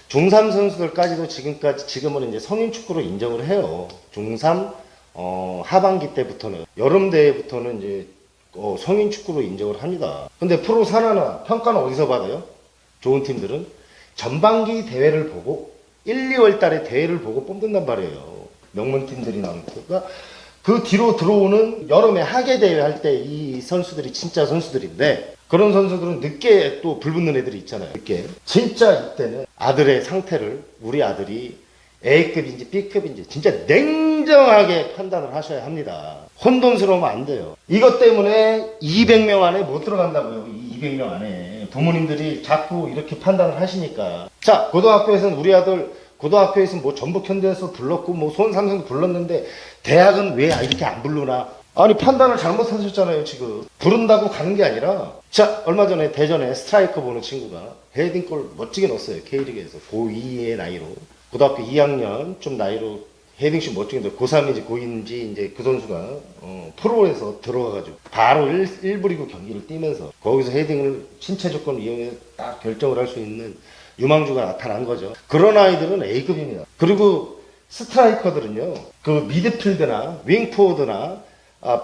[SPEAKER 1] 중3 선수들까지도 지금은 이제 성인 축구로 인정을 해요. 중3, 하반기 때부터는, 여름 대회부터는 이제, 성인 축구로 인정을 합니다. 근데 프로 산하나 평가는 어디서 받아요? 좋은 팀들은 전반기 대회를 보고 1, 2월 달에 대회를 보고 뽑는단 말이에요. 명문 팀들이 나오는 거. 그러니까 그 뒤로 들어오는 여름에 하계 대회 할 때 이 선수들이 진짜 선수들인데 그런 선수들은 늦게 또 불붙는 애들이 있잖아요. 늦게. 진짜 이때는 아들의 상태를 우리 아들이 A급인지 B급인지 진짜 냉정하게 판단을 하셔야 합니다. 혼돈스러우면 안 돼요. 이것 때문에 200명 안에 못 들어간다고요. 200명 안에. 부모님들이 자꾸 이렇게 판단을 하시니까. 자, 고등학교에서는 우리 아들 고등학교에서는 뭐 전북 현대에서 불렀고 뭐 손삼성도 불렀는데 대학은 왜 이렇게 안 부르나? 아니 판단을 잘못하셨잖아요 지금. 부른다고 가는 게 아니라 자 얼마 전에 대전에 스트라이커 보는 친구가 헤딩골 멋지게 넣었어요. K리그에서 고2의 나이로 고등학교 2학년 좀 나이로 헤딩슛 멋지게 넣었고 고3인지 고2인지 이제 그 선수가 프로에서 들어가가지고 바로 1부 리그 경기를 뛰면서 거기서 헤딩을 신체 조건 이용해 딱 결정을 할 수 있는 유망주가 나타난 거죠. 그런 아이들은 A급입니다. 그리고 스트라이커들은요, 그 미드필드나 윙포워드나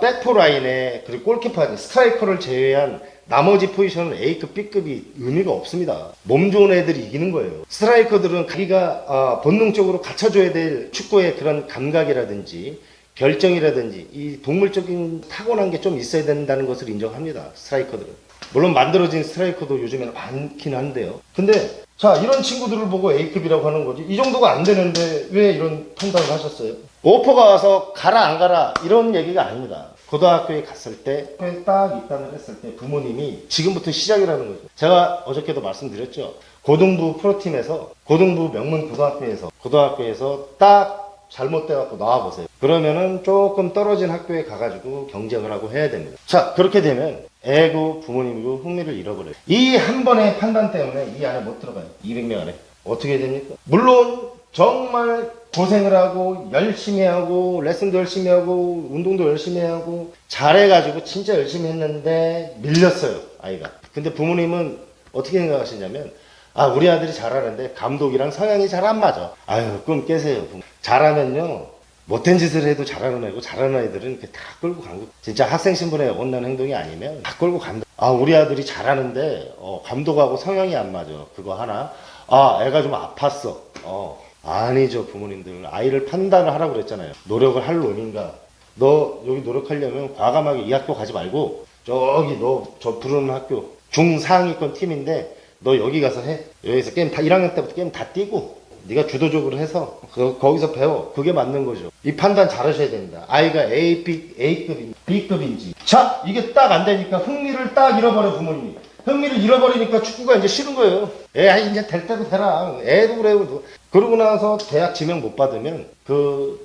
[SPEAKER 1] 백포 라인에 그리고 골키퍼, 스트라이커를 제외한 나머지 포지션은 A급, B급이 의미가 없습니다. 몸 좋은 애들이 이기는 거예요. 스트라이커들은 자기가 본능적으로 갖춰줘야 될 축구의 그런 감각이라든지 결정이라든지 이 동물적인 타고난 게 좀 있어야 된다는 것을 인정합니다. 스트라이커들은. 물론 만들어진 스트라이커도 요즘에는 많긴 한데요. 근데 자 이런 친구들을 보고 A급이라고 하는 거지 이 정도가 안 되는데 왜 이런 판단을 하셨어요? 오퍼가 와서 가라 안 가라 이런 얘기가 아닙니다. 고등학교에 갔을 때 딱 입단을 했을 때 부모님이 지금부터 시작이라는 거죠. 제가 어저께도 말씀드렸죠. 고등부 프로팀에서 고등부 명문 고등학교에서 딱 잘못돼갖고 나와보세요. 그러면은 조금 떨어진 학교에 가가지고 경쟁을 하고 해야 됩니다. 자 그렇게 되면 애고 부모님이고 흥미를 잃어버려요. 이 한 번의 판단 때문에 이 안에 못 들어가요. 200명 안에. 어떻게 됩니까? 물론 정말 고생을 하고 열심히 하고 레슨도 열심히 하고 운동도 열심히 하고 잘해가지고 진짜 열심히 했는데 밀렸어요 아이가. 근데 부모님은 어떻게 생각하시냐면 우리 아들이 잘하는데 감독이랑 성향이 잘 안 맞아. 아유 그럼 깨세요. 잘하면요 못된 짓을 해도 잘하는 애고 잘하는 애들은 이렇게 다 끌고 간 거. 진짜 학생 신분에 온난 행동이 아니면 다 끌고 간다. 우리 아들이 잘하는데 감독하고 성향이 안 맞아. 그거 하나. 애가 좀 아팠어. 아니죠 부모님들. 아이를 판단을 하라고 그랬잖아요. 노력을 할 놈인가. 너 여기 노력하려면 과감하게 이 학교 가지 말고 저기 너 저 부르는 학교 중상위권 팀인데 너 여기 가서 해. 여기서 게임 다 1학년 때부터 게임 다 뛰고 네가 주도적으로 해서 거기서 배워. 그게 맞는 거죠. 이 판단 잘 하셔야 됩니다. 아이가 A급인지 B급인지. 자 이게 딱 안 되니까 흥미를 딱 잃어버려 부모님이. 흥미를 잃어버리니까 축구가 이제 싫은 거예요. 이제 될 때도 되라. 애도 그래요. 그러고 나서 대학 지명 못 받으면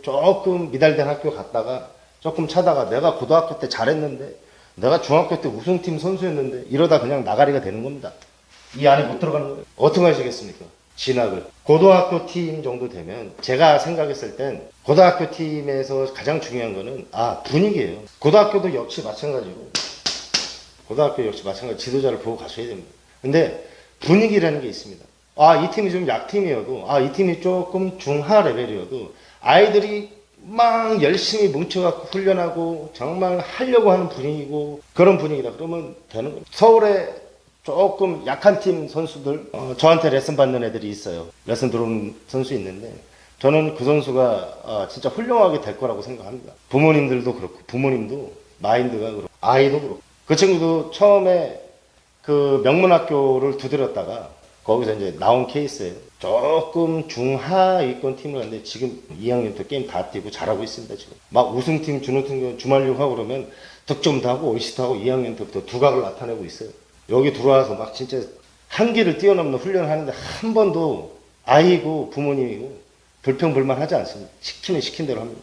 [SPEAKER 1] 조금 미달된 학교 갔다가 조금 차다가 내가 고등학교 때 잘했는데 내가 중학교 때 우승팀 선수였는데 이러다 그냥 나가리가 되는 겁니다. 이 안에 못 들어가는 거예요. 어떻게 하시겠습니까? 진학을. 고등학교 팀 정도 되면 제가 생각했을 땐 고등학교 팀에서 가장 중요한 거는 분위기예요. 고등학교 역시 마찬가지로 지도자를 보고 가셔야 됩니다. 근데 분위기라는 게 있습니다. 이 팀이 좀 약팀이어도 이 팀이 조금 중하 레벨이어도 아이들이 막 열심히 뭉쳐갖고 훈련하고 정말 하려고 하는 분위기고 그런 분위기다 그러면 되는 거예요. 서울에 조금 약한 팀 선수들 저한테 레슨 받는 애들이 있어요. 레슨 들어오는 선수 있는데 저는 그 선수가 진짜 훌륭하게 될 거라고 생각합니다. 부모님들도 그렇고 부모님도 마인드가 그렇고 아이도 그렇고 그 친구도 처음에 그 명문학교를 두드렸다가 거기서 이제 나온 케이스예요. 조금 중하위권 팀을 갔는데 지금 2학년부터 게임 다 뛰고 잘하고 있습니다. 지금 막 우승팀 준우승 주말육 하고 그러면 득점도 하고 어시스트 하고 2학년 때부터 두각을 나타내고 있어요. 여기 들어와서 막 진짜 한계를 뛰어넘는 훈련을 하는데 한 번도 아이고 부모님이고 불평불만 하지 않습니다. 시키면 시킨 대로 합니다.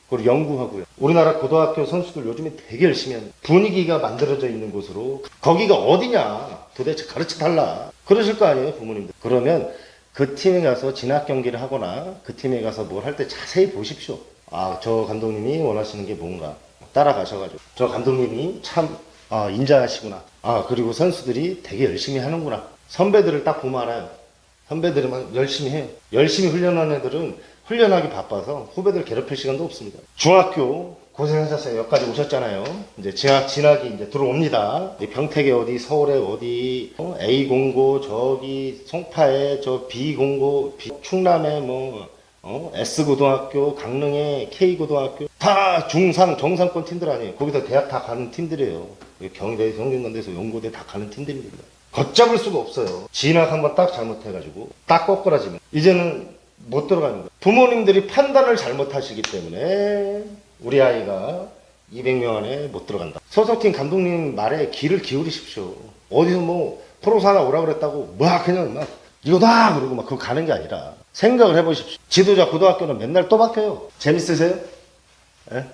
[SPEAKER 1] 그리고 연구하고요. 우리나라 고등학교 선수들 요즘에 되게 열심히 합니다. 분위기가 만들어져 있는 곳으로 거기가 어디냐 도대체 가르쳐 달라 그러실 거 아니에요 부모님들. 그러면 그 팀에 가서 진학 경기를 하거나 그 팀에 가서 뭘 할 때 자세히 보십시오. 아, 저 감독님이 원하시는 게 뭔가 따라가셔가지고 저 감독님이 참 인자하시구나. 그리고 선수들이 되게 열심히 하는구나. 선배들을 딱 보면 알아요. 선배들은 열심히 해요. 열심히 훈련하는 애들은 훈련하기 바빠서 후배들 괴롭힐 시간도 없습니다. 중학교 고생하셨어요. 여기까지 오셨잖아요. 이제 진학이 이제 들어옵니다. 평택에 어디, 서울에 어디, A 공고, 저기 송파에 저 B 공고, 충남에 S 고등학교, 강릉에 K 고등학교, 다 중상 정상권 팀들 아니에요. 거기서 대학 다 가는 팀들이에요. 경희대, 성균관대에서 연고대 다 가는 팀들입니다. 걷잡을 수가 없어요. 진학 한번 딱 잘못해가지고 딱 꼬꾸라지면 이제는 못 들어갑니다. 부모님들이 판단을 잘못하시기 때문에 우리 아이가 200명 안에 못 들어간다. 소속팀 감독님 말에 귀를 기울이십시오. 어디서 프로사 하나 오라 그랬다고 그냥 이거다 그러고 그거 가는 게 아니라 생각을 해보십시오. 지도자 고등학교는 맨날 또 바뀌어요. 재밌으세요? 예?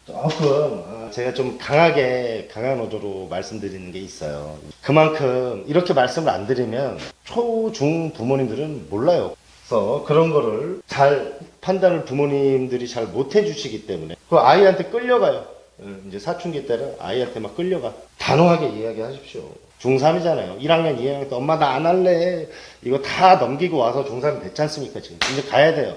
[SPEAKER 1] 조금 제가 좀 강한 어조로 말씀드리는 게 있어요. 그만큼 이렇게 말씀을 안 드리면 초, 중 부모님들은 몰라요. 그래서 그런 거를 잘 판단을 부모님들이 잘 못 해주시기 때문에 그 아이한테 끌려가요. 이제 사춘기 때는 아이한테 막 끌려가. 단호하게 이야기하십시오. 중3이잖아요. 1학년, 2학년 때 엄마 나 안 할래. 이거 다 넘기고 와서 중3이 됐지 않습니까? 지금 이제 가야 돼요.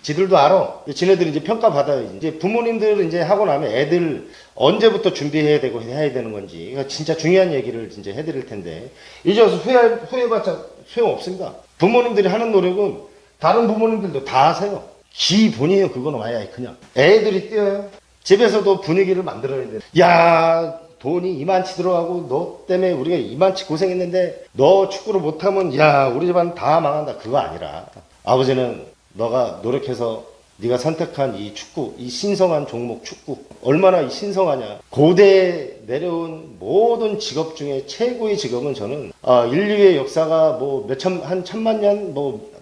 [SPEAKER 1] 지들도 알아. 지네들이 이제 평가받아요. 이제 부모님들은 이제 하고 나면 애들 언제부터 준비해야 되고 해야 되는 건지. 그러니까 진짜 중요한 얘기를 이제 해드릴 텐데. 이제 와서 후회해봤자 소용없습니다. 부모님들이 하는 노력은 다른 부모님들도 다 하세요. 기본이에요. 그거는 와야 그냥. 애들이 뛰어요. 집에서도 분위기를 만들어야 돼. 야, 돈이 이만치 들어가고 너 때문에 우리가 이만치 고생했는데 너 축구를 못하면 야, 우리 집안 다 망한다. 그거 아니라 아버지는 너가 노력해서 네가 선택한 이 축구, 이 신성한 종목 축구 얼마나 이 신성하냐. 고대에 내려온 모든 직업 중에 최고의 직업은 저는 인류의 역사가 한 천만 년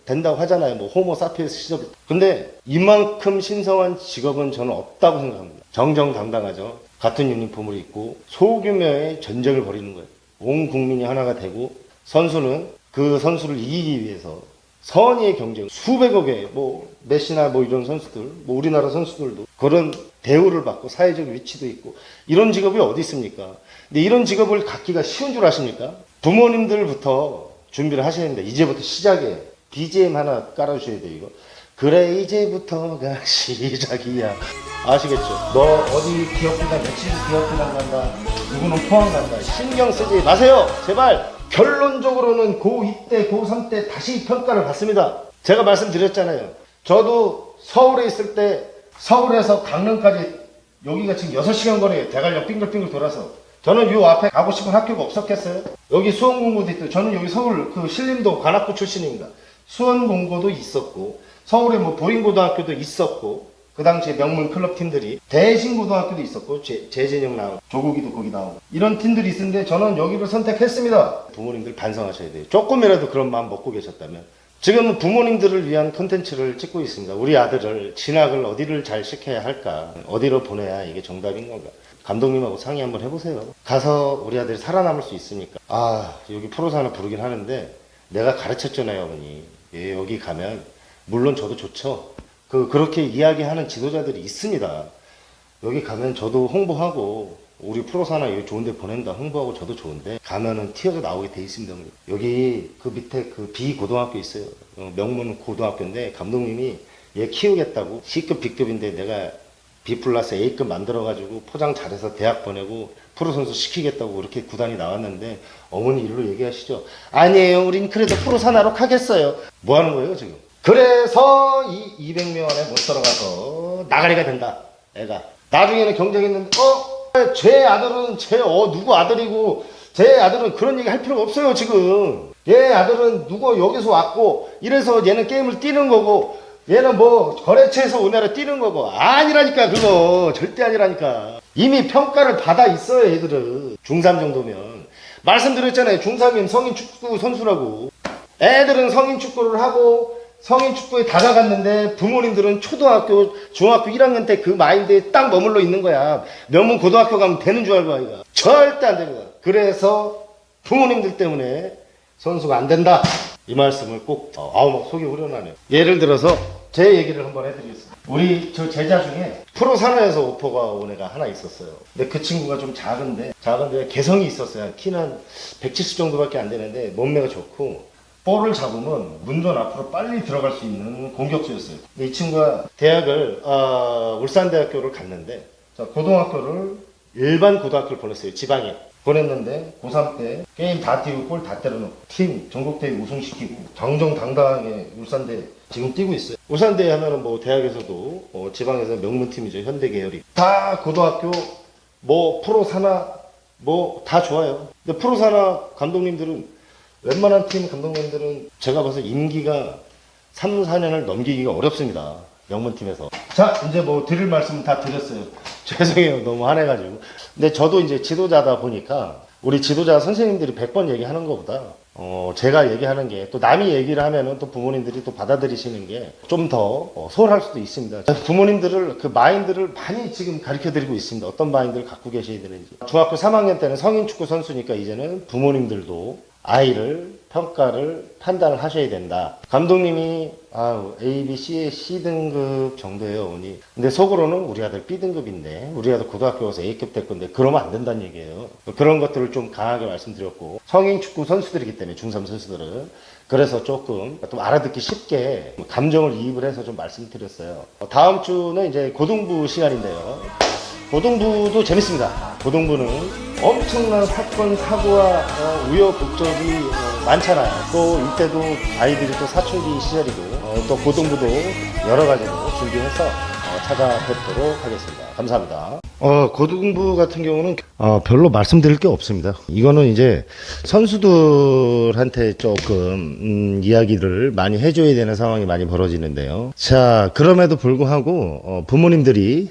[SPEAKER 1] 된다고 하잖아요. 호모 사피엔스 시절. 근데 이만큼 신성한 직업은 저는 없다고 생각합니다. 정정당당하죠. 같은 유니폼을 입고 소규모의 전쟁을 벌이는 거예요. 온 국민이 하나가 되고 선수는 그 선수를 이기기 위해서 선의의 경쟁, 수백억의 메시나 이런 선수들, 우리나라 선수들도 그런 대우를 받고 사회적 위치도 있고 이런 직업이 어디 있습니까? 근데 이런 직업을 갖기가 쉬운 줄 아십니까? 부모님들부터 준비를 하셔야 됩니다. 이제부터 시작이에요. BGM 하나 깔아주셔야 돼요, 이거. 그래, 이제부터가 시작이야. 아시겠죠? 너 어디 기업부다, 며칠 기업부다 간다, 누구는 포항 간다. 신경 쓰지 마세요, 제발! 결론적으로는 고2 때, 고3 때 다시 평가를 받습니다. 제가 말씀드렸잖아요. 저도 서울에 있을 때 서울에서 강릉까지 여기가 지금 6시간 거리에요. 대관령 빙글빙글 돌아서. 저는 요 앞에 가고 싶은 학교가 없었겠어요? 여기 수원공고도 있고 저는 여기 서울 신림도 관악구 출신입니다. 수원공고도 있었고 서울에 보인고등학교도 있었고 그 당시에 명문 클럽 팀들이 대신고등학교도 있었고 재진영 나오고 조국이도 거기 나오고 이런 팀들이 있었는데 저는 여기를 선택했습니다. 부모님들 반성하셔야 돼요. 조금이라도 그런 마음 먹고 계셨다면. 지금 부모님들을 위한 콘텐츠를 찍고 있습니다. 우리 아들을 진학을 어디를 잘 시켜야 할까, 어디로 보내야 이게 정답인 건가. 감독님하고 상의 한번 해보세요. 가서 우리 아들이 살아남을 수 있으니까. 여기 프로사 하나 부르긴 하는데 내가 가르쳤잖아요, 어머니. 여기 가면 물론 저도 좋죠. 그렇게 이야기하는 지도자들이 있습니다. 여기 가면 저도 홍보하고 우리 프로사나 여기 좋은 데 보낸다 홍보하고 저도 좋은데 가면은 튀어서 나오게 돼 있습니다. 여기 그 밑에 B 고등학교 있어요. 명문 고등학교인데 감독님이 얘 키우겠다고 C급 B급인데 내가 B 플러스 A급 만들어가지고 포장 잘해서 대학 보내고 프로선수 시키겠다고 그렇게 구단이 나왔는데 어머니 일로 얘기하시죠. 아니에요. 우린 그래도 프로사나로 가겠어요. 뭐 하는 거예요 지금? 그래서 이 200명 안에 못 들어가서 나가리가 된다. 애가. 나중에는 경쟁했는데 제 아들은 누구 아들이고 제 아들은 그런 얘기 할 필요가 없어요 지금. 얘 아들은 누구 여기서 왔고 이래서 얘는 게임을 뛰는 거고 얘는 거래처에서 오늘은 뛰는 거고. 아니라니까. 그거 절대 아니라니까. 이미 평가를 받아 있어요 애들은. 중3 정도면. 말씀드렸잖아요. 중3이면 성인 축구 선수라고. 애들은 성인 축구를 하고 성인 축구에 다가갔는데 부모님들은 초등학교, 중학교 1학년 때 그 마인드에 딱 머물러 있는 거야. 명문 고등학교 가면 되는 줄 알고 아이가. 절대 안 됩니다. 그래서 부모님들 때문에 선수가 안 된다. 이 말씀을 꼭 막 속이 후련하네요. 예를 들어서 제 얘기를 한번 해드리겠습니다. 우리 저 제자 중에 프로 산하에서 오퍼가 온 애가 하나 있었어요. 근데 그 친구가 좀 작은데 개성이 있었어요. 키는 한 170 정도밖에 안 되는데 몸매가 좋고 볼을 잡으면 문전 앞으로 빨리 들어갈 수 있는 공격수였어요. 근데 이 친구가 대학을 울산대학교를 갔는데 고등학교를 일반 고등학교를 보냈어요. 지방에 보냈는데 고3 때 게임 다 뛰고 골 다 때려놓고 팀 전국대회 우승시키고 정정당당하게 울산대 지금 뛰고 있어요. 울산대 하면은 뭐 대학에서도 지방에서 명문팀이죠. 현대계열이 다 고등학교 뭐 프로 산하 뭐 다 좋아요. 근데 프로 산하 감독님들은 웬만한 팀 감독님들은 제가 봐서 임기가 3, 4년을 넘기기가 어렵습니다. 명문팀에서. 자, 이제 뭐 드릴 말씀 다 드렸어요. 죄송해요. 너무 화내가지고. 근데 저도 이제 지도자다 보니까 우리 지도자 선생님들이 100번 얘기하는 것보다 제가 얘기하는 게 또 남이 얘기를 하면은 또 부모님들이 또 받아들이시는 게 좀 더 소홀할 수도 있습니다. 부모님들을 그 마인드를 많이 지금 가르쳐 드리고 있습니다. 어떤 마인드를 갖고 계셔야 되는지. 중학교 3학년 때는 성인 축구 선수니까 이제는 부모님들도 아이를 평가를 판단을 하셔야 된다. 감독님이 A, B, C의 C등급 정도예요, 어머니. 근데 속으로는 우리 아들 B등급인데 우리 아들 고등학교 가서 A급 될 건데 그러면 안 된다는 얘기예요. 그런 것들을 좀 강하게 말씀드렸고 성인 축구 선수들이기 때문에 중3 선수들은 그래서 조금 좀 알아듣기 쉽게 감정을 이입을 해서 좀 말씀드렸어요. 다음 주는 이제 고등부 시간인데요. 고등부도 재밌습니다. 고등부는 엄청난 사건, 사고와 우여곡절이 많잖아요. 또 이때도 아이들이 또 사춘기 시절이고 또 고등부도 여러 가지로 준비해서 찾아뵙도록 하겠습니다. 감사합니다. 고등부 같은 경우는 별로 말씀드릴 게 없습니다. 이거는 이제 선수들한테 조금 이야기를 많이 해줘야 되는 상황이 많이 벌어지는데요. 자, 그럼에도 불구하고 부모님들이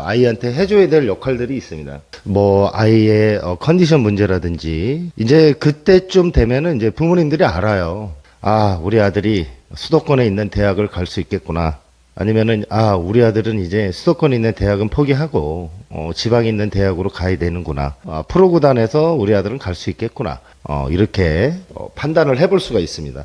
[SPEAKER 1] 아이한테 해줘야 될 역할들이 있습니다. 뭐 아이의 컨디션 문제라든지 이제 그때쯤 되면은 이제 부모님들이 알아요. 우리 아들이 수도권에 있는 대학을 갈 수 있겠구나. 아니면은 우리 아들은 이제 수도권에 있는 대학은 포기하고 지방에 있는 대학으로 가야 되는구나. 프로구단에서 우리 아들은 갈 수 있겠구나. 이렇게 판단을 해볼 수가 있습니다.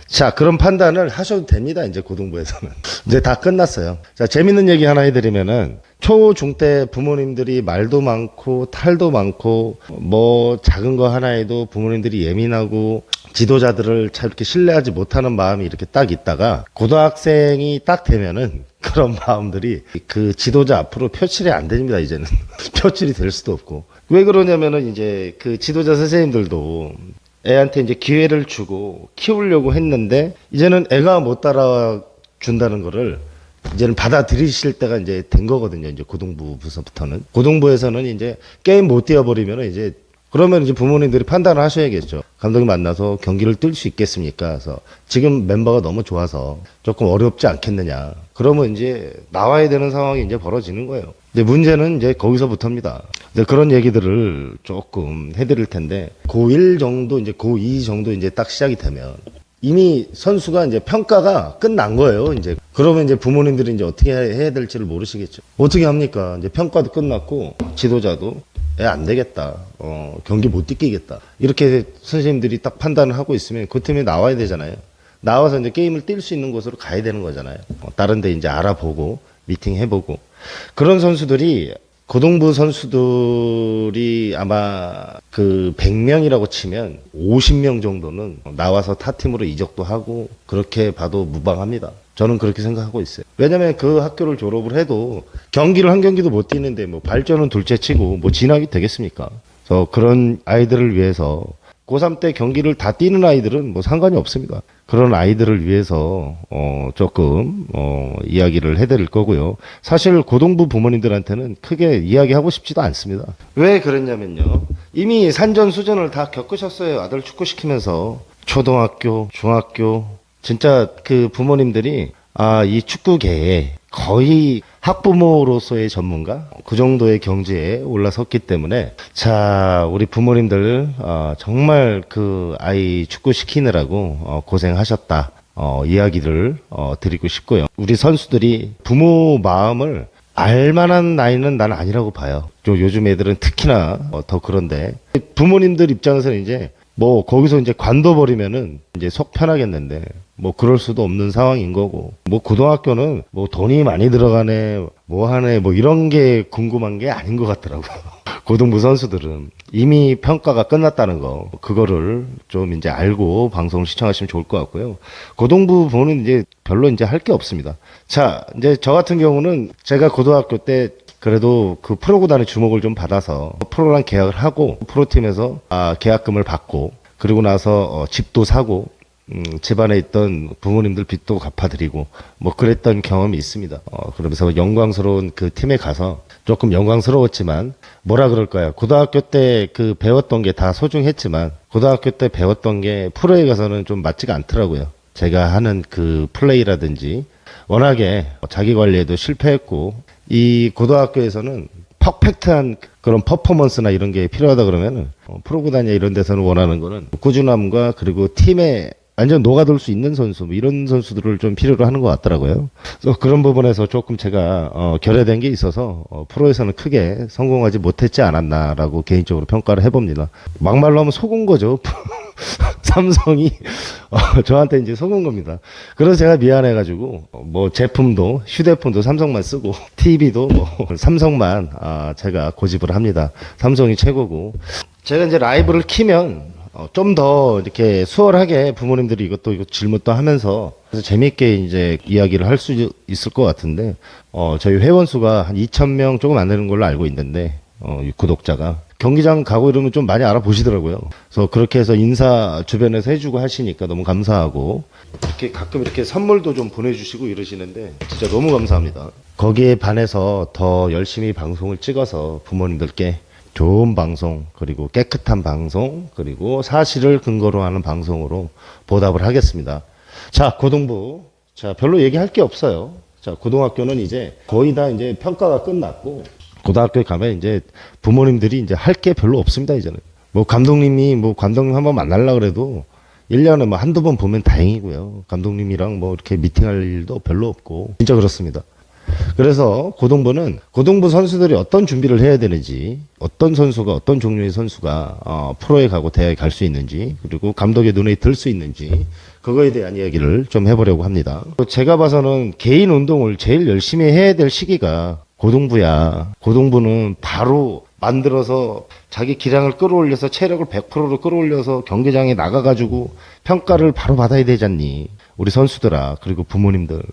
[SPEAKER 1] 자, 그런 판단을 하셔도 됩니다. 이제 고등부에서는 이제 다 끝났어요. 자, 재밌는 얘기 하나 해드리면은 초, 중 때 부모님들이 말도 많고 탈도 많고 뭐 작은 거 하나에도 부모님들이 예민하고 지도자들을 참 이렇게 신뢰하지 못하는 마음이 이렇게 딱 있다가 고등학생이 딱 되면은 그런 마음들이 그 지도자 앞으로 표출이 안 됩니다. 이제는 표출이 될 수도 없고. 왜 그러냐면은 이제 그 지도자 선생님들도 애한테 이제 기회를 주고 키우려고 했는데 이제는 애가 못 따라준다는 거를 이제는 받아들이실 때가 이제 된 거거든요. 이제 고등부부서부터는. 고등부에서는 이제 게임 못 뛰어버리면은 이제 그러면 이제 부모님들이 판단을 하셔야겠죠. 감독님 만나서 경기를 뛸 수 있겠습니까? 그래서 지금 멤버가 너무 좋아서 조금 어렵지 않겠느냐. 그러면 이제 나와야 되는 상황이 이제 벌어지는 거예요. 근데 문제는 이제 거기서부터입니다. 근데 그런 얘기들을 조금 해드릴 텐데 고1 정도 이제 고2 정도 이제 딱 시작이 되면 이미 선수가 이제 평가가 끝난 거예요. 이제 그러면 이제 부모님들이 이제 어떻게 해야 될지를 모르시겠죠. 어떻게 합니까? 이제 평가도 끝났고 지도자도 안 되겠다. 경기 못 뛰겠다. 이렇게 선생님들이 딱 판단을 하고 있으면 그 팀에 나와야 되잖아요. 나와서 이제 게임을 뛸 수 있는 곳으로 가야 되는 거잖아요. 다른 데 이제 알아보고 미팅 해보고 그런 선수들이 고등부 선수들이 아마 그 100명이라고 치면 50명 정도는 나와서 타 팀으로 이적도 하고 그렇게 봐도 무방합니다. 저는 그렇게 생각하고 있어요. 왜냐면 그 학교를 졸업을 해도 경기를 한 경기도 못 뛰는데 뭐 발전은 둘째 치고 뭐 진학이 되겠습니까? 그래서 그런 아이들을 위해서 고3 때 경기를 다 뛰는 아이들은 뭐 상관이 없습니다. 그런 아이들을 위해서 조금 이야기를 해드릴 거고요. 사실 고등부 부모님들한테는 크게 이야기하고 싶지도 않습니다. 왜 그랬냐면요. 이미 산전수전을 다 겪으셨어요. 아들 축구시키면서 초등학교, 중학교 진짜 그 부모님들이 이 축구계에 거의 학부모로서의 전문가 그 정도의 경지에 올라섰기 때문에 자 우리 부모님들 정말 그 아이 축구 시키느라고 고생하셨다 이야기를 드리고 싶고요. 우리 선수들이 부모 마음을 알만한 나이는 난 아니라고 봐요. 요즘 애들은 특히나 더 그런데 부모님들 입장에서는 이제 뭐 거기서 이제 관둬버리면은 이제 속 편하겠는데 뭐 그럴 수도 없는 상황인 거고, 뭐 고등학교는 뭐 돈이 많이 들어가네 뭐 하네 뭐 이런 게 궁금한 게 아닌 것 같더라고요. 고등부 선수들은 이미 평가가 끝났다는 거, 그거를 좀 이제 알고 방송을 시청하시면 좋을 것 같고요. 고등부 부는 이제 별로 이제 할 게 없습니다. 자, 이제 저 같은 경우는 제가 고등학교 때 그래도 그 프로구단의 주목을 좀 받아서 프로랑 계약을 하고 프로팀에서 계약금을 받고, 그리고 나서 집도 사고 집안에 있던 부모님들 빚도 갚아드리고 뭐 그랬던 경험이 있습니다. 그러면서 영광스러운 그 팀에 가서 조금 영광스러웠지만 뭐라 그럴까요? 고등학교 때 그 배웠던 게 다 소중했지만 고등학교 때 배웠던 게 프로에 가서는 좀 맞지가 않더라고요. 제가 하는 그 플레이라든지 워낙에 자기 관리에도 실패했고, 이 고등학교에서는 퍼펙트한 그런 퍼포먼스나 이런 게 필요하다 그러면은 프로구단이나 이런 데서는 원하는 거는 꾸준함과 그리고 팀에 완전 녹아들 수 있는 선수, 뭐 이런 선수들을 좀 필요로 하는 것 같더라고요. 그래서 그런 부분에서 조금 제가 결여된 게 있어서 프로에서는 크게 성공하지 못했지 않았나라고 개인적으로 평가를 해봅니다. 막말로 하면 속은 거죠. 삼성이 저한테 이제 속은 겁니다. 그래서 제가 미안해가지고 뭐 제품도 휴대폰도 삼성만 쓰고 TV도 뭐 삼성만 제가 고집을 합니다. 삼성이 최고고, 제가 이제 라이브를 키면 좀 더 이렇게 수월하게 부모님들이 이것도 질문도 하면서 그래서 재미있게 이제 이야기를 할 수 있을 것 같은데, 저희 회원 수가 한 2,000명 조금 안 되는 걸로 알고 있는데, 구독자가 경기장 가고 이러면 좀 많이 알아보시더라고요. 그래서 그렇게 해서 인사 주변에서 해주고 하시니까 너무 감사하고, 이렇게 가끔 이렇게 선물도 좀 보내주시고 이러시는데 진짜 너무 감사합니다. 거기에 반해서 더 열심히 방송을 찍어서 부모님들께 좋은 방송, 그리고 깨끗한 방송, 그리고 사실을 근거로 하는 방송으로 보답을 하겠습니다. 자, 고등부. 자, 별로 얘기할 게 없어요. 자, 고등학교는 이제 거의 다 이제 평가가 끝났고, 고등학교에 가면 이제 부모님들이 이제 할 게 별로 없습니다, 이제는. 뭐 감독님이 뭐 감독님 한번 만나려고 그래도 1년에 뭐 한두 번 보면 다행이고요. 감독님이랑 뭐 이렇게 미팅할 일도 별로 없고, 진짜 그렇습니다. 그래서 고등부는 고등부 선수들이 어떤 준비를 해야 되는지, 어떤 선수가 어떤 종류의 선수가 프로에 가고 대학에 갈 수 있는지, 그리고 감독의 눈에 들 수 있는지, 그거에 대한 이야기를 좀 해보려고 합니다. 제가 봐서는 개인 운동을 제일 열심히 해야 될 시기가 고등부야. 고등부는 바로 만들어서 자기 기량을 끌어올려서 체력을 100%로 끌어올려서 경기장에 나가가지고 평가를 바로 받아야 되잖니. 우리 선수들아, 그리고 부모님들.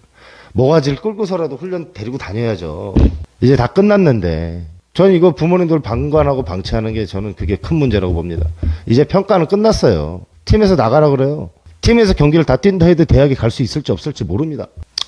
[SPEAKER 1] 모가지를 끌고서라도 훈련 데리고 다녀야죠. 이제 다 끝났는데, 전 이거 부모님들 방관하고 방치하는 게 저는 그게 큰 문제라고 봅니다. 이제 평가는 끝났어요. 팀에서 나가라 그래요. 팀에서 경기를 다 뛴다 해도 대학에 갈 수 있을지 없을지 모릅니다.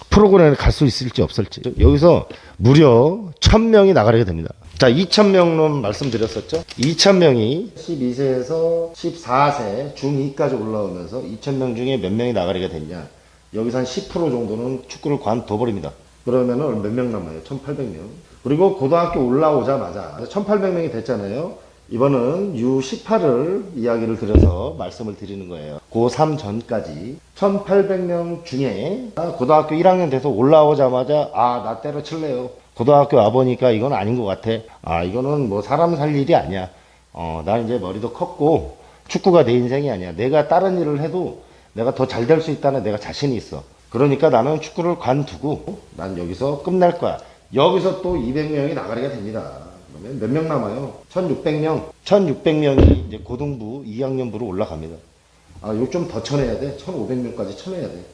[SPEAKER 1] 프로그램에 갈 수 있을지 없을지. 여기서 무려 1,000명이 나가게 됩니다. 자, 2,000명론 말씀드렸었죠. 2,000명이 12세에서 14세 중2까지 올라오면서 2,000명 중에 몇 명이 나가게 됐냐. 여기서 한 10% 정도는 축구를 관둬버립니다. 그러면은 몇 명 남아요? 1,800명. 그리고 고등학교 올라오자마자 1,800명이 됐잖아요. 이번은 U18을 이야기를 드려서 말씀을 드리는 거예요. 고3 전까지 1,800명 중에 고등학교 1학년 돼서 올라오자마자 나 때려칠래요. 고등학교 와보니까 이건 아닌 것 같아. 이거는 뭐 사람 살 일이 아니야. 난 이제 머리도 컸고 축구가 내 인생이 아니야. 내가 다른 일을 해도 내가 더 잘 될 수 있다는 내가 자신이 있어. 그러니까 나는 축구를 관두고 난 여기서 끝낼 거야. 여기서 또 200명이 나가게 됩니다. 그러면 몇 명 남아요? 1,600명. 1,600명이 이제 고등부 2학년부로 올라갑니다. 이거 좀 더 쳐내야 돼. 1,500명까지 쳐내야 돼.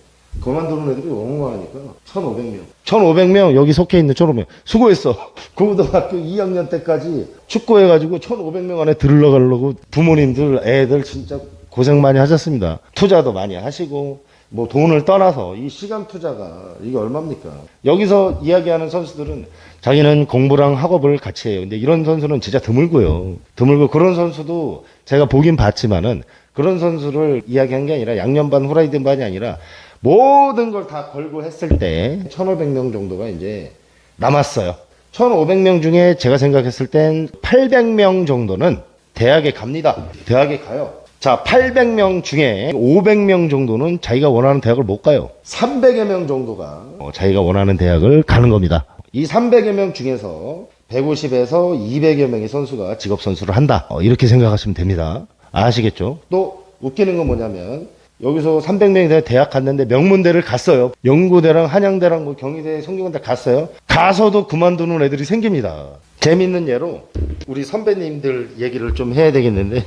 [SPEAKER 1] 그만두는 애들이 너무 많으니까 1,500명. 1,500명 여기 속해 있는 1,500명. 수고했어. 고등학교 2학년 때까지 축구해가지고 1,500명 안에 들어가려고 부모님들, 애들 진짜 고생 많이 하셨습니다. 투자도 많이 하시고 뭐 돈을 떠나서 이 시간 투자가 이게 얼마입니까? 여기서 이야기하는 선수들은 자기는 공부랑 학업을 같이 해요. 근데 이런 선수는 진짜 드물고요. 드물고 그런 선수도 제가 보긴 봤지만은 그런 선수를 이야기한 게 아니라 양념반 후라이드 반이 아니라 모든 걸 다 걸고 했을 때 1,500명 정도가 이제 남았어요. 1,500명 중에 제가 생각했을 땐 800명 정도는 대학에 갑니다. 대학에 가요. 자, 800명 중에 500명 정도는 자기가 원하는 대학을 못 가요. 300여 명 정도가 자기가 원하는 대학을 가는 겁니다. 이 300여 명 중에서 150에서 200여 명의 선수가 직업선수를 한다. 이렇게 생각하시면 됩니다. 아시겠죠? 또 웃기는 건 뭐냐면 여기서 300명이 대학 갔는데 명문대를 갔어요. 영구대랑 한양대랑 뭐 경희대, 성균관대 갔어요. 가서도 그만두는 애들이 생깁니다. 재밌는 예로 우리 선배님들 얘기를 좀 해야 되겠는데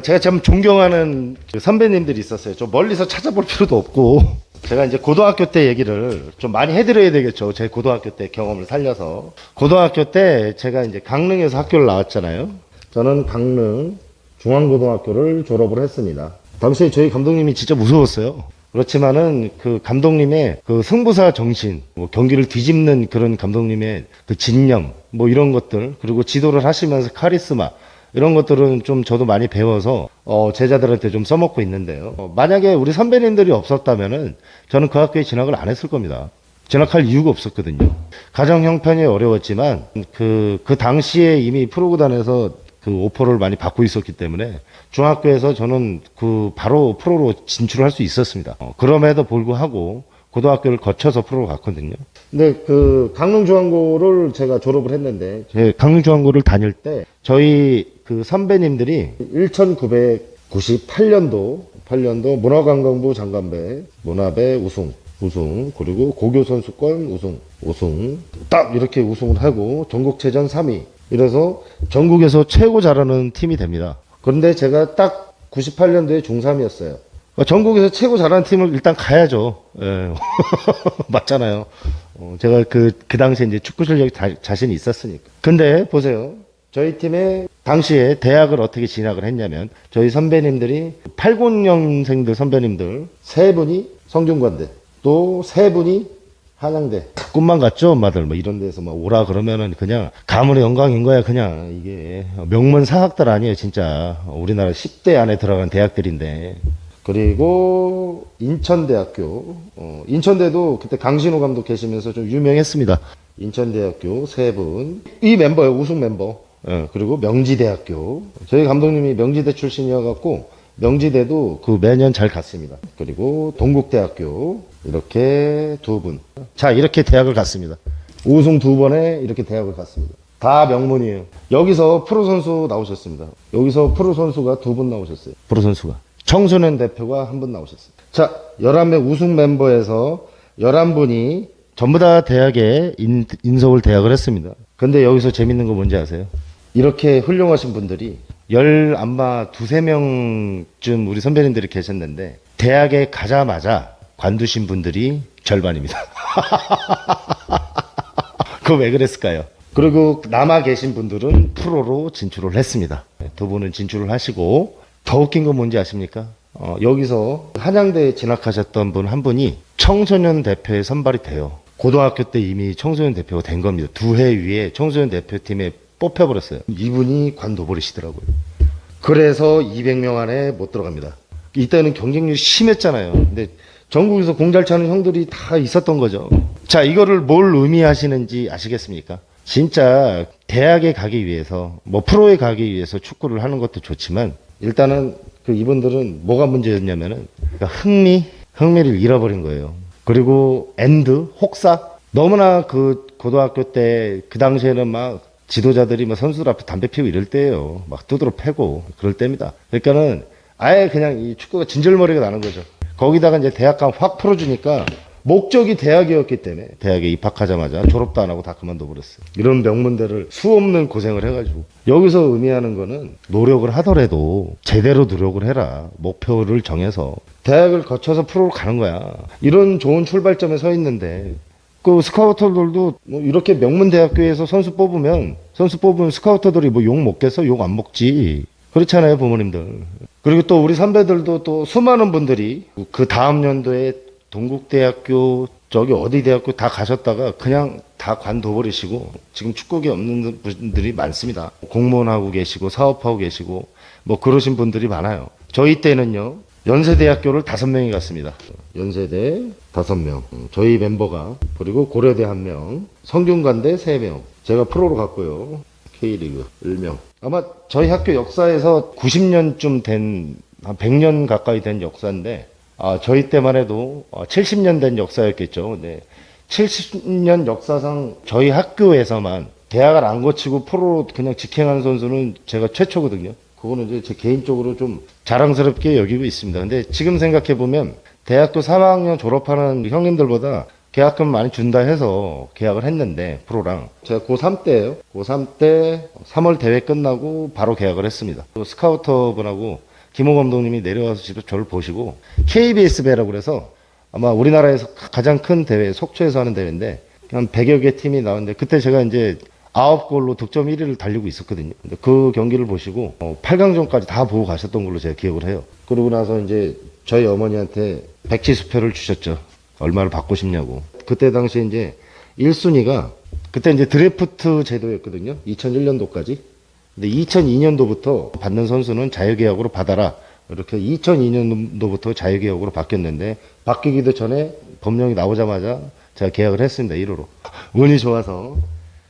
[SPEAKER 1] 제가 참 존경하는 그 선배님들이 있었어요. 좀 멀리서 찾아볼 필요도 없고 제가 이제 고등학교 때 얘기를 좀 많이 해드려야 되겠죠. 제 고등학교 때 경험을 살려서. 고등학교 때 제가 이제 강릉에서 학교를 나왔잖아요. 저는 강릉 중앙고등학교를 졸업을 했습니다. 당시에 저희 감독님이 진짜 무서웠어요. 그렇지만은 그 감독님의 그 승부사 정신, 뭐 경기를 뒤집는 그런 감독님의 그 진념, 뭐 이런 것들, 그리고 지도를 하시면서 카리스마, 이런 것들은 좀 저도 많이 배워서 제자들한테 좀 써먹고 있는데요. 만약에 우리 선배님들이 없었다면은 저는 그 학교에 진학을 안 했을 겁니다. 진학할 이유가 없었거든요. 가정 형편이 어려웠지만 그 당시에 이미 프로구단에서 그 오퍼를 많이 받고 있었기 때문에 중학교에서 저는 그 바로 프로로 진출할 수 있었습니다. 그럼에도 불구하고 고등학교를 거쳐서 프로로 갔거든요. 근데 그 강릉중앙고를 제가 졸업을 했는데 강릉중앙고를 다닐 때 저희 그 선배님들이 1998년도 문화관광부 장관배 문화배 우승 그리고 고교선수권 우승 딱 이렇게 우승을 하고 전국체전 3위 이래서 전국에서 최고 잘하는 팀이 됩니다. 그런데 제가 딱 98년도에 중3이었어요. 전국에서 최고 잘하는 팀을 일단 가야죠. 예. 맞잖아요. 제가 그 당시에 이제 축구 실력이 자신이 있었으니까. 근데 보세요. 저희 팀의 당시에 대학을 어떻게 진학을 했냐면 저희 선배님들이 80년생들 선배님들 3분이 성균관대 또 3분이 한양대. 꿈만 같죠, 엄마들. 뭐 이런 데서 막 오라 그러면은 그냥 가문의 영광인 거야, 그냥. 이게 명문 사학들 아니에요, 진짜. 우리나라 10대 안에 들어간 대학들인데. 그리고 인천대학교. 인천대도 그때 강신호 감독 계시면서 좀 유명했습니다. 인천대학교 3분. 이 멤버예요, 우승 멤버. 그리고 명지대학교. 저희 감독님이 명지대 출신이어갖고 명지대도 그 매년 잘 갔습니다. 그리고 동국대학교 이렇게 2분. 자, 이렇게 대학을 갔습니다. 우승 2번에 이렇게 대학을 갔습니다. 다 명문이에요. 여기서 프로 선수 나오셨습니다. 여기서 프로 선수가 2분 나오셨어요. 프로 선수가. 청소년 대표가 1분 나오셨어요. 자, 11명 우승 멤버에서 11분이 전부 다 대학에 인서울 대학을 했습니다. 근데 여기서 재밌는 거 뭔지 아세요? 이렇게 훌륭하신 분들이 아마 2-3명쯤 우리 선배님들이 계셨는데 대학에 가자마자 관두신 분들이 절반입니다. 그거 왜 그랬을까요? 그리고 남아 계신 분들은 프로로 진출을 했습니다. 2분은 진출을 하시고 더 웃긴 건 뭔지 아십니까? 여기서 한양대에 진학하셨던 분 한 분이 청소년 대표에 선발이 돼요. 고등학교 때 이미 청소년 대표가 된 겁니다. 2해 위에 청소년 대표팀에 뽑혀버렸어요. 이분이 관둬버리시더라고요. 그래서 200명 안에 못 들어갑니다. 이때는 경쟁률이 심했잖아요. 근데 전국에서 공 잘 차는 형들이 다 있었던 거죠. 자, 이거를 뭘 의미하시는지 아시겠습니까? 진짜 대학에 가기 위해서 뭐 프로에 가기 위해서 축구를 하는 것도 좋지만 일단은 그 이분들은 뭐가 문제였냐면은 그러니까 흥미를 잃어버린 거예요. 그리고 혹사 너무나 그 고등학교 때 그 당시에는 막 지도자들이 막 선수들 앞에 담배 피우고 이럴 때예요. 막 두드러 패고 그럴 때입니다. 그러니까는 아예 그냥 이 축구가 진절머리가 나는 거죠. 거기다가 이제 대학감 확 풀어주니까 목적이 대학이었기 때문에 대학에 입학하자마자 졸업도 안 하고 다 그만둬 버렸어요. 이런 명문대를 수없는 고생을 해가지고 여기서 의미하는 거는 노력을 하더라도 제대로 노력을 해라. 목표를 정해서 대학을 거쳐서 프로로 가는 거야. 이런 좋은 출발점에 서 있는데 그 스카우터들도 뭐 이렇게 명문 대학교에서 선수 뽑으면 스카우터들이 뭐 욕 먹겠어? 욕 안 먹지. 그렇잖아요, 부모님들. 그리고 또 우리 선배들도 또 수많은 분들이 그 다음 연도에 동국대학교 저기 어디 대학교 다 가셨다가 그냥 다 관둬버리시고 지금 축구계 없는 분들이 많습니다. 공무원하고 계시고 사업하고 계시고 뭐 그러신 분들이 많아요. 저희 때는요. 연세대학교를 5명이 갔습니다. 연세대 5명. 저희 멤버가. 그리고 고려대 1명. 성균관대 3명. 제가 프로로 갔고요. K리그 1명. 아마 저희 학교 역사에서 90년쯤 된, 한 100년 가까이 된 역사인데, 저희 때만 해도 70년 된 역사였겠죠. 근데 70년 역사상 저희 학교에서만 대학을 안 거치고 프로로 그냥 직행한 선수는 제가 최초거든요. 그거는 이제 제 개인적으로 좀 자랑스럽게 여기고 있습니다. 근데 지금 생각해보면 대학교 3학년 졸업하는 형님들보다 계약금 많이 준다 해서 계약을 했는데 프로랑 제가 고3 때예요. 고3 때 3월 대회 끝나고 바로 계약을 했습니다. 스카우터 분하고 김호 감독님이 내려와서 집에 저를 보시고 KBS 배라고 그래서 아마 우리나라에서 가장 큰 대회 속초에서 하는 대회인데 한 100여 개 팀이 나왔는데 그때 제가 이제 9골로 득점 1위를 달리고 있었거든요. 근데 그 경기를 보시고 8강전까지 다 보고 가셨던 걸로 제가 기억을 해요. 그러고 나서 이제 저희 어머니한테 백지수표를 주셨죠. 얼마를 받고 싶냐고. 그때 당시에 이제 1순위가 그때 이제 드래프트 제도였거든요. 2001년도까지. 근데 2002년도부터 받는 선수는 자유계약으로 받아라. 이렇게 2002년도부터 자유계약으로 바뀌었는데 바뀌기도 전에 법령이 나오자마자 제가 계약을 했습니다. 1호로. 운이 좋아서.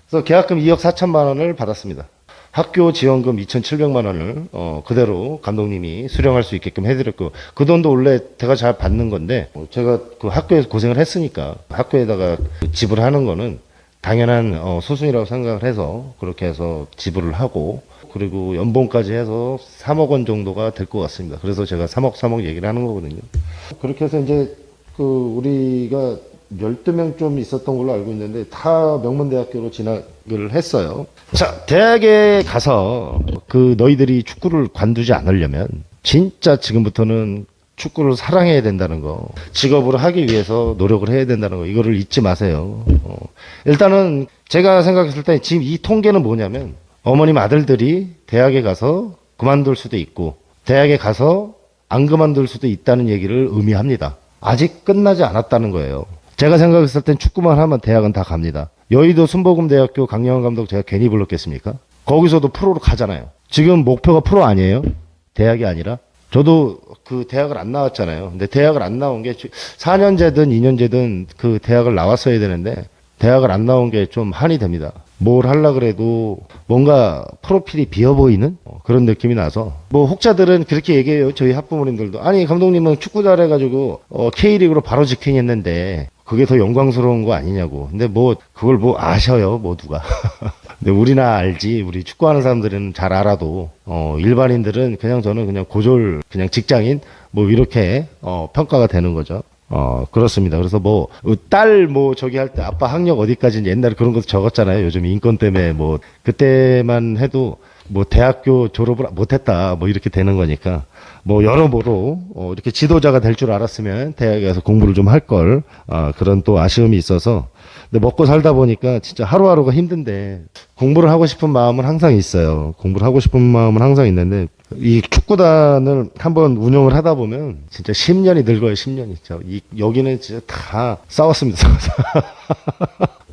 [SPEAKER 1] 그래서 계약금 2억 4천만 원을 받았습니다. 학교 지원금 2,700만 원을 그대로 감독님이 수령할 수 있게끔 해드렸고 그 돈도 원래 제가 잘 받는 건데 제가 그 학교에서 고생을 했으니까 학교에다가 지불하는 거는 당연한 소순이라고 생각을 해서 그렇게 해서 지불을 하고 그리고 연봉까지 해서 3억 원 정도가 될 것 같습니다. 그래서 제가 3억 얘기를 하는 거거든요. 그렇게 해서 이제 그 우리가 12명 좀 있었던 걸로 알고 있는데 다 명문대학교로 진학을 했어요. 자, 대학에 가서 그 너희들이 축구를 관두지 않으려면 진짜 지금부터는 축구를 사랑해야 된다는 거, 직업으로 하기 위해서 노력을 해야 된다는 거, 이거를 잊지 마세요. 일단은 제가 생각했을 때 지금 이 통계는 뭐냐면 어머님 아들들이 대학에 가서 그만둘 수도 있고 대학에 가서 안 그만둘 수도 있다는 얘기를 의미합니다. 아직 끝나지 않았다는 거예요. 제가 생각했을 땐 축구만 하면 대학은 다 갑니다. 여의도 순복음대학교 강영환 감독 제가 괜히 불렀겠습니까? 거기서도 프로로 가잖아요. 지금 목표가 프로 아니에요? 대학이 아니라? 저도 그 대학을 안 나왔잖아요. 근데 대학을 안 나온 게 4년제든 2년제든 그 대학을 나왔어야 되는데 대학을 안 나온 게 좀 한이 됩니다. 뭘 하려 그래도 뭔가 프로필이 비어 보이는 그런 느낌이 나서 뭐 혹자들은 그렇게 얘기해요. 저희 학부모님들도 아니 감독님은 축구 잘해가지고 K리그로 바로 직행했는데 그게 더 영광스러운 거 아니냐고. 근데 뭐 그걸 뭐 아셔요 모두가. 근데 우리나 알지. 우리 축구하는 사람들은 잘 알아도 일반인들은 그냥 저는 그냥 고졸 그냥 직장인 뭐 이렇게 평가가 되는 거죠. 그렇습니다. 그래서 뭐, 딸, 저기 할 때 아빠 학력 어디까지는 옛날에 그런 것도 적었잖아요. 요즘 인권 때문에 그때만 해도 대학교 졸업을 못했다. 이렇게 되는 거니까. 여러모로, 이렇게 지도자가 될 줄 알았으면 대학에 가서 공부를 좀 할 걸. 그런 또 아쉬움이 있어서. 근데 먹고 살다 보니까 진짜 하루하루가 힘든데 공부를 하고 싶은 마음은 항상 있어요. 공부를 하고 싶은 마음은 항상 있는데 이 축구단을 한번 운영을 하다 보면 진짜 10년이 늙어요. 10년이. 여기는 진짜 다 싸웠습니다.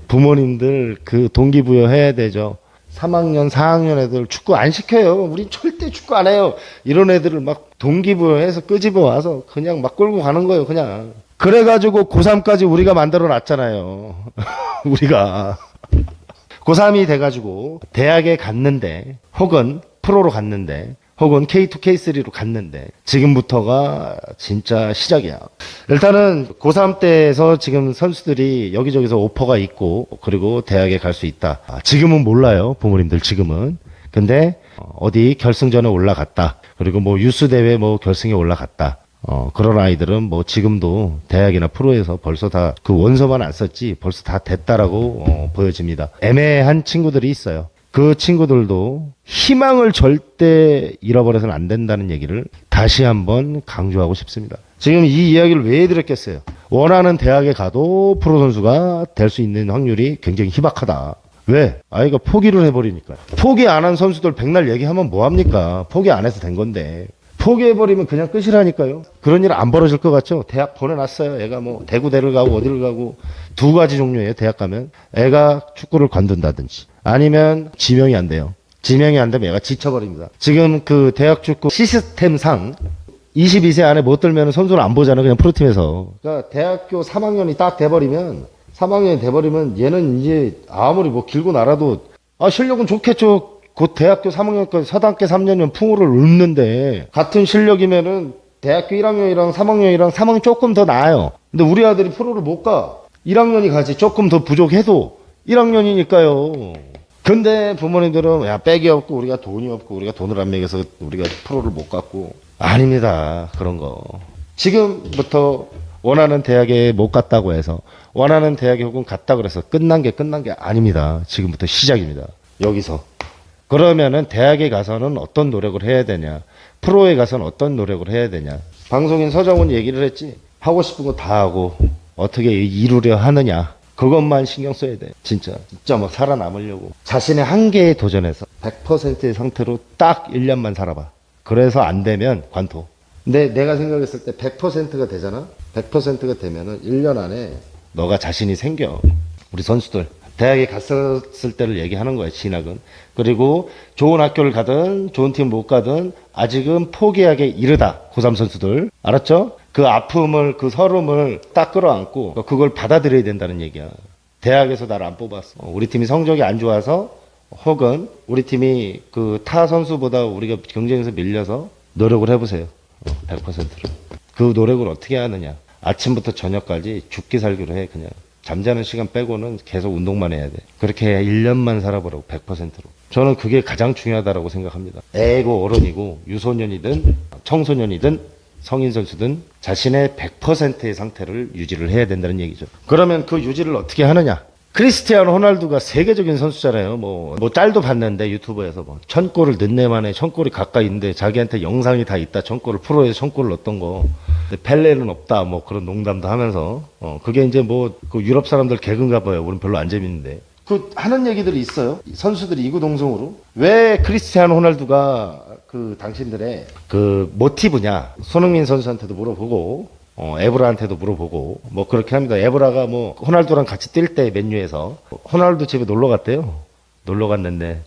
[SPEAKER 1] 부모님들 그 동기부여 해야 되죠. 3학년, 4학년 애들 축구 안 시켜요. 우린 절대 축구 안 해요. 이런 애들을 막 동기부여해서 끄집어 와서 그냥 막 끌고 가는 거예요. 그냥. 그래가지고 고3까지 우리가 만들어 놨잖아요. 우리가. 고3이 돼가지고 대학에 갔는데 혹은 프로로 갔는데 혹은 K2, K3로 갔는데 지금부터가 진짜 시작이야. 일단은 고3 때에서 지금 선수들이 여기저기서 오퍼가 있고 그리고 대학에 갈 수 있다. 지금은 몰라요. 부모님들 지금은. 근데 어디 결승전에 올라갔다. 그리고 유스대회 결승에 올라갔다. 그런 아이들은 지금도 대학이나 프로에서 벌써 다 그 원서만 안 썼지 벌써 다 됐다라고 보여집니다. 애매한 친구들이 있어요. 그 친구들도 희망을 절대 잃어버려서는 안 된다는 얘기를 다시 한번 강조하고 싶습니다. 지금 이 이야기를 왜 해드렸겠어요? 원하는 대학에 가도 프로 선수가 될 수 있는 확률이 굉장히 희박하다. 왜? 아이가 포기를 해버리니까. 포기 안 한 선수들 백날 얘기하면 뭐합니까? 포기 안 해서 된 건데. 포기해버리면 그냥 끝이라니까요. 그런 일 안 벌어질 것 같죠? 대학 보내놨어요. 애가 대구대를 가고 어디를 가고 두 가지 종류예요. 대학 가면 애가 축구를 관둔다든지 아니면 지명이 안 돼요. 지명이 안 되면 애가 지쳐버립니다. 지금 그 대학 축구 시스템상 22세 안에 못 들면 선수를 안 보잖아요. 그냥 프로팀에서. 그러니까 대학교 3학년이 딱 돼버리면 3학년이 돼버리면 얘는 이제 아무리 길고 날아도 실력은 좋겠죠. 곧 대학교 3학년까지 서당계 3년이면 풍우를 읊는데 같은 실력이면은 대학교 1학년이랑 3학년이랑 3학년 조금 더 나아요. 근데 우리 아들이 프로를 못 가. 1학년이 가지. 조금 더 부족해도 1학년이니까요. 근데 부모님들은 야 백이 없고 우리가 돈이 없고 우리가 돈을 안 매겨서 우리가 프로를 못 갔고 아닙니다. 그런 거. 지금부터 원하는 대학에 못 갔다고 해서 원하는 대학에 혹은 갔다 그래서 끝난 게 아닙니다. 지금부터 시작입니다. 여기서. 그러면은 대학에 가서는 어떤 노력을 해야 되냐. 프로에 가서는 어떤 노력을 해야 되냐. 방송인 서정훈 얘기를 했지. 하고 싶은 거 다 하고 어떻게 이루려 하느냐. 그것만 신경 써야 돼. 진짜 막 살아남으려고. 자신의 한계에 도전해서 100%의 상태로 딱 1년만 살아봐. 그래서 안 되면 관둬. 근데 내가 생각했을 때 100%가 되잖아? 100%가 되면은 1년 안에 너가 자신이 생겨. 우리 선수들. 대학에 갔었을 때를 얘기하는 거야, 진학은. 그리고 좋은 학교를 가든, 좋은 팀 못 가든, 아직은 포기하기 이르다. 고3 선수들. 알았죠? 그 아픔을, 그 서름을 딱 끌어안고, 그걸 받아들여야 된다는 얘기야. 대학에서 나를 안 뽑았어. 우리 팀이 성적이 안 좋아서, 혹은 우리 팀이 그 타 선수보다 우리가 경쟁에서 밀려서 노력을 해보세요. 100%로. 그 노력을 어떻게 하느냐. 아침부터 저녁까지 죽기 살기로 해, 그냥. 잠자는 시간 빼고는 계속 운동만 해야 돼. 그렇게 해야 1년만 살아보라고, 100%로. 저는 그게 가장 중요하다고 생각합니다. 애고 어른이고, 유소년이든, 청소년이든, 성인 선수든 자신의 100%의 상태를 유지를 해야 된다는 얘기죠. 그러면 그 유지를 어떻게 하느냐? 크리스티아노 호날두가 세계적인 선수잖아요. 뭐 짤도 봤는데 유튜브에서 1000골을 넣네 만에 1000골이 가까이 있는데 자기한테 영상이 다 있다. 1000골을 프로에서 1000골을 넣었던 거. 근데 펠레는 없다. 뭐 그런 농담도 하면서 그게 이제 그 유럽 사람들 개그인가 봐요. 우린 별로 안 재밌는데. 그 하는 얘기들이 있어요. 선수들이 이구동성으로 왜 크리스티아노 호날두가 그 당신들의 그 모티브냐? 손흥민 선수한테도 물어보고. 에브라한테도 물어보고 뭐 그렇게 합니다. 에브라가 뭐 호날두랑 같이 뛸 때 맨유에서 호날두 집에 놀러 갔대요. 놀러 갔는데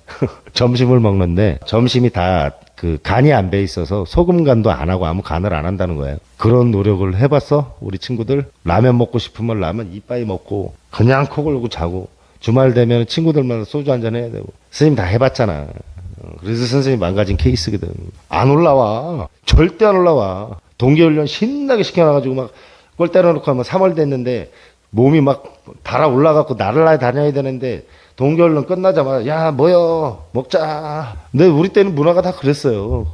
[SPEAKER 1] 점심을 먹는데 점심이 다 그 간이 안 배 있어서 소금 간도 안 하고 아무 간을 안 한다는 거예요. 그런 노력을 해봤어? 우리 친구들 라면 먹고 싶으면 라면 이빠이 먹고 그냥 코 골고 자고 주말 되면 친구들만 소주 한잔 해야 되고 선생님 다 해봤잖아. 그래서 선생님 망가진 케이스거든. 안 올라와. 절대 안 올라와. 동계훈련 신나게 시켜놔가지고 막 골 때려놓고 하면 3월 됐는데 몸이 막 달아 올라가고 날아다녀야 다녀야 되는데 동계훈련 끝나자마자 야 뭐여 먹자. 근데 우리 때는 문화가 다 그랬어요.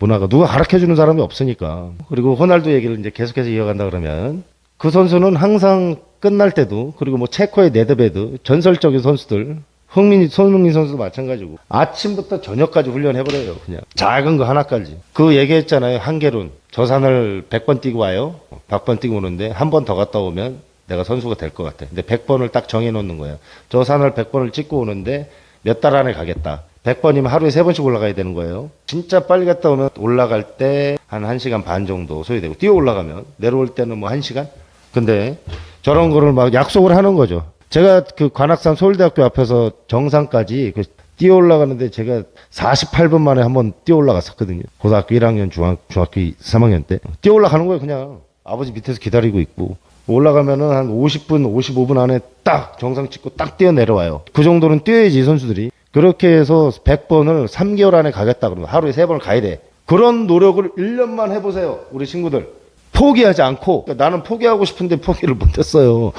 [SPEAKER 1] 문화가 누가 가르쳐주는 사람이 없으니까. 그리고 호날두 얘기를 이제 계속해서 이어간다 그러면 그 선수는 항상 끝날 때도 그리고 뭐 체코의 네드베드 전설적인 선수들 손흥민 선수도 마찬가지고 아침부터 저녁까지 훈련해버려요. 그냥 작은 거 하나까지. 그 얘기했잖아요. 한계론. 저 산을 100번 뛰고 와요. 100번 뛰고 오는데 한 번 더 갔다 오면 내가 선수가 될 것 같아. 근데 100번을 딱 정해놓는 거예요. 저 산을 100번을 찍고 오는데 몇 달 안에 가겠다. 100번이면 하루에 3번씩 올라가야 되는 거예요. 진짜 빨리 갔다 오면 올라갈 때 한 1시간 반 정도 소요되고 뛰어 올라가면 내려올 때는 뭐 1시간? 근데 저런 거를 막 약속을 하는 거죠. 제가 그 관악산 서울대학교 앞에서 정상까지 뛰어 올라가는데 제가 48분 만에 한번 뛰어 올라갔었거든요. 고등학교 1학년, 중학교 3학년 때. 뛰어 올라가는 거예요, 그냥. 아버지 밑에서 기다리고 있고. 올라가면은 한 50분, 55분 안에 딱 정상 찍고 딱 뛰어 내려와요. 그 정도는 뛰어야지, 선수들이. 그렇게 해서 100번을 3개월 안에 가겠다 그러면 하루에 3번을 가야 돼. 그런 노력을 1년만 해보세요, 우리 친구들. 포기하지 않고. 그러니까 나는 포기하고 싶은데 포기를 못했어요.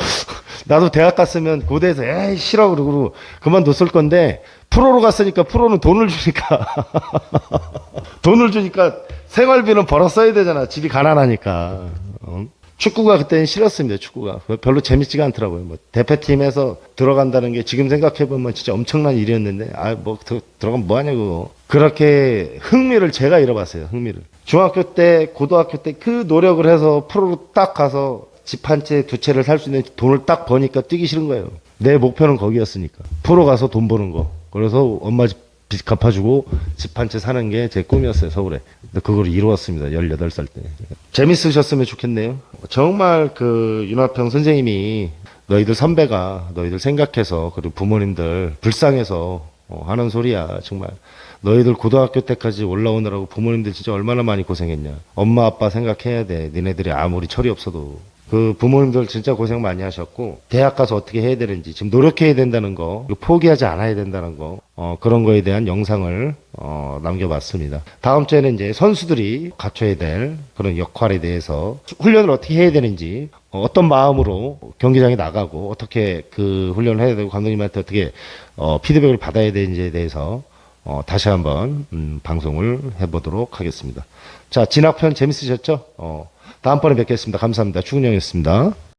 [SPEAKER 1] 나도 대학 갔으면 고대에서 에이 싫어 그러고 그만뒀을 건데 프로로 갔으니까 프로는 돈을 주니까 돈을 주니까 생활비는 벌어 써야 되잖아. 집이 가난하니까. 축구가 그때는 싫었습니다. 축구가 별로 재밌지가 않더라고요. 뭐 대표팀에서 들어간다는 게 지금 생각해보면 진짜 엄청난 일이었는데 들어가면 뭐하냐고. 그렇게 흥미를 제가 잃어봤어요. 흥미를. 중학교 때 고등학교 때 그 노력을 해서 프로로 딱 가서 집 한 채 두 채를 살 수 있는 돈을 딱 버니까 뛰기 싫은 거예요. 내 목표는 거기였으니까. 프로 가서 돈 버는 거. 그래서 엄마 빚 갚아주고 집 한 채 사는 게 제 꿈이었어요, 서울에. 근데 그걸 이루었습니다, 18살 때. 재밌으셨으면 좋겠네요. 정말 그 윤화평 선생님이 너희들 선배가 너희들 생각해서 그리고 부모님들 불쌍해서 하는 소리야, 정말. 너희들 고등학교 때까지 올라오느라고 부모님들 진짜 얼마나 많이 고생했냐. 엄마 아빠 생각해야 돼. 니네들이 아무리 철이 없어도. 그 부모님들 진짜 고생 많이 하셨고, 대학 가서 어떻게 해야 되는지, 지금 노력해야 된다는 거, 그리고 포기하지 않아야 된다는 거, 그런 거에 대한 영상을, 남겨봤습니다. 다음 주에는 이제 선수들이 갖춰야 될 그런 역할에 대해서 훈련을 어떻게 해야 되는지, 어떤 마음으로 경기장에 나가고, 어떻게 그 훈련을 해야 되고, 감독님한테 어떻게, 피드백을 받아야 되는지에 대해서, 다시 한번, 방송을 해보도록 하겠습니다. 자, 진학편 재밌으셨죠? 다음번에 뵙겠습니다. 감사합니다. 추근영이었습니다.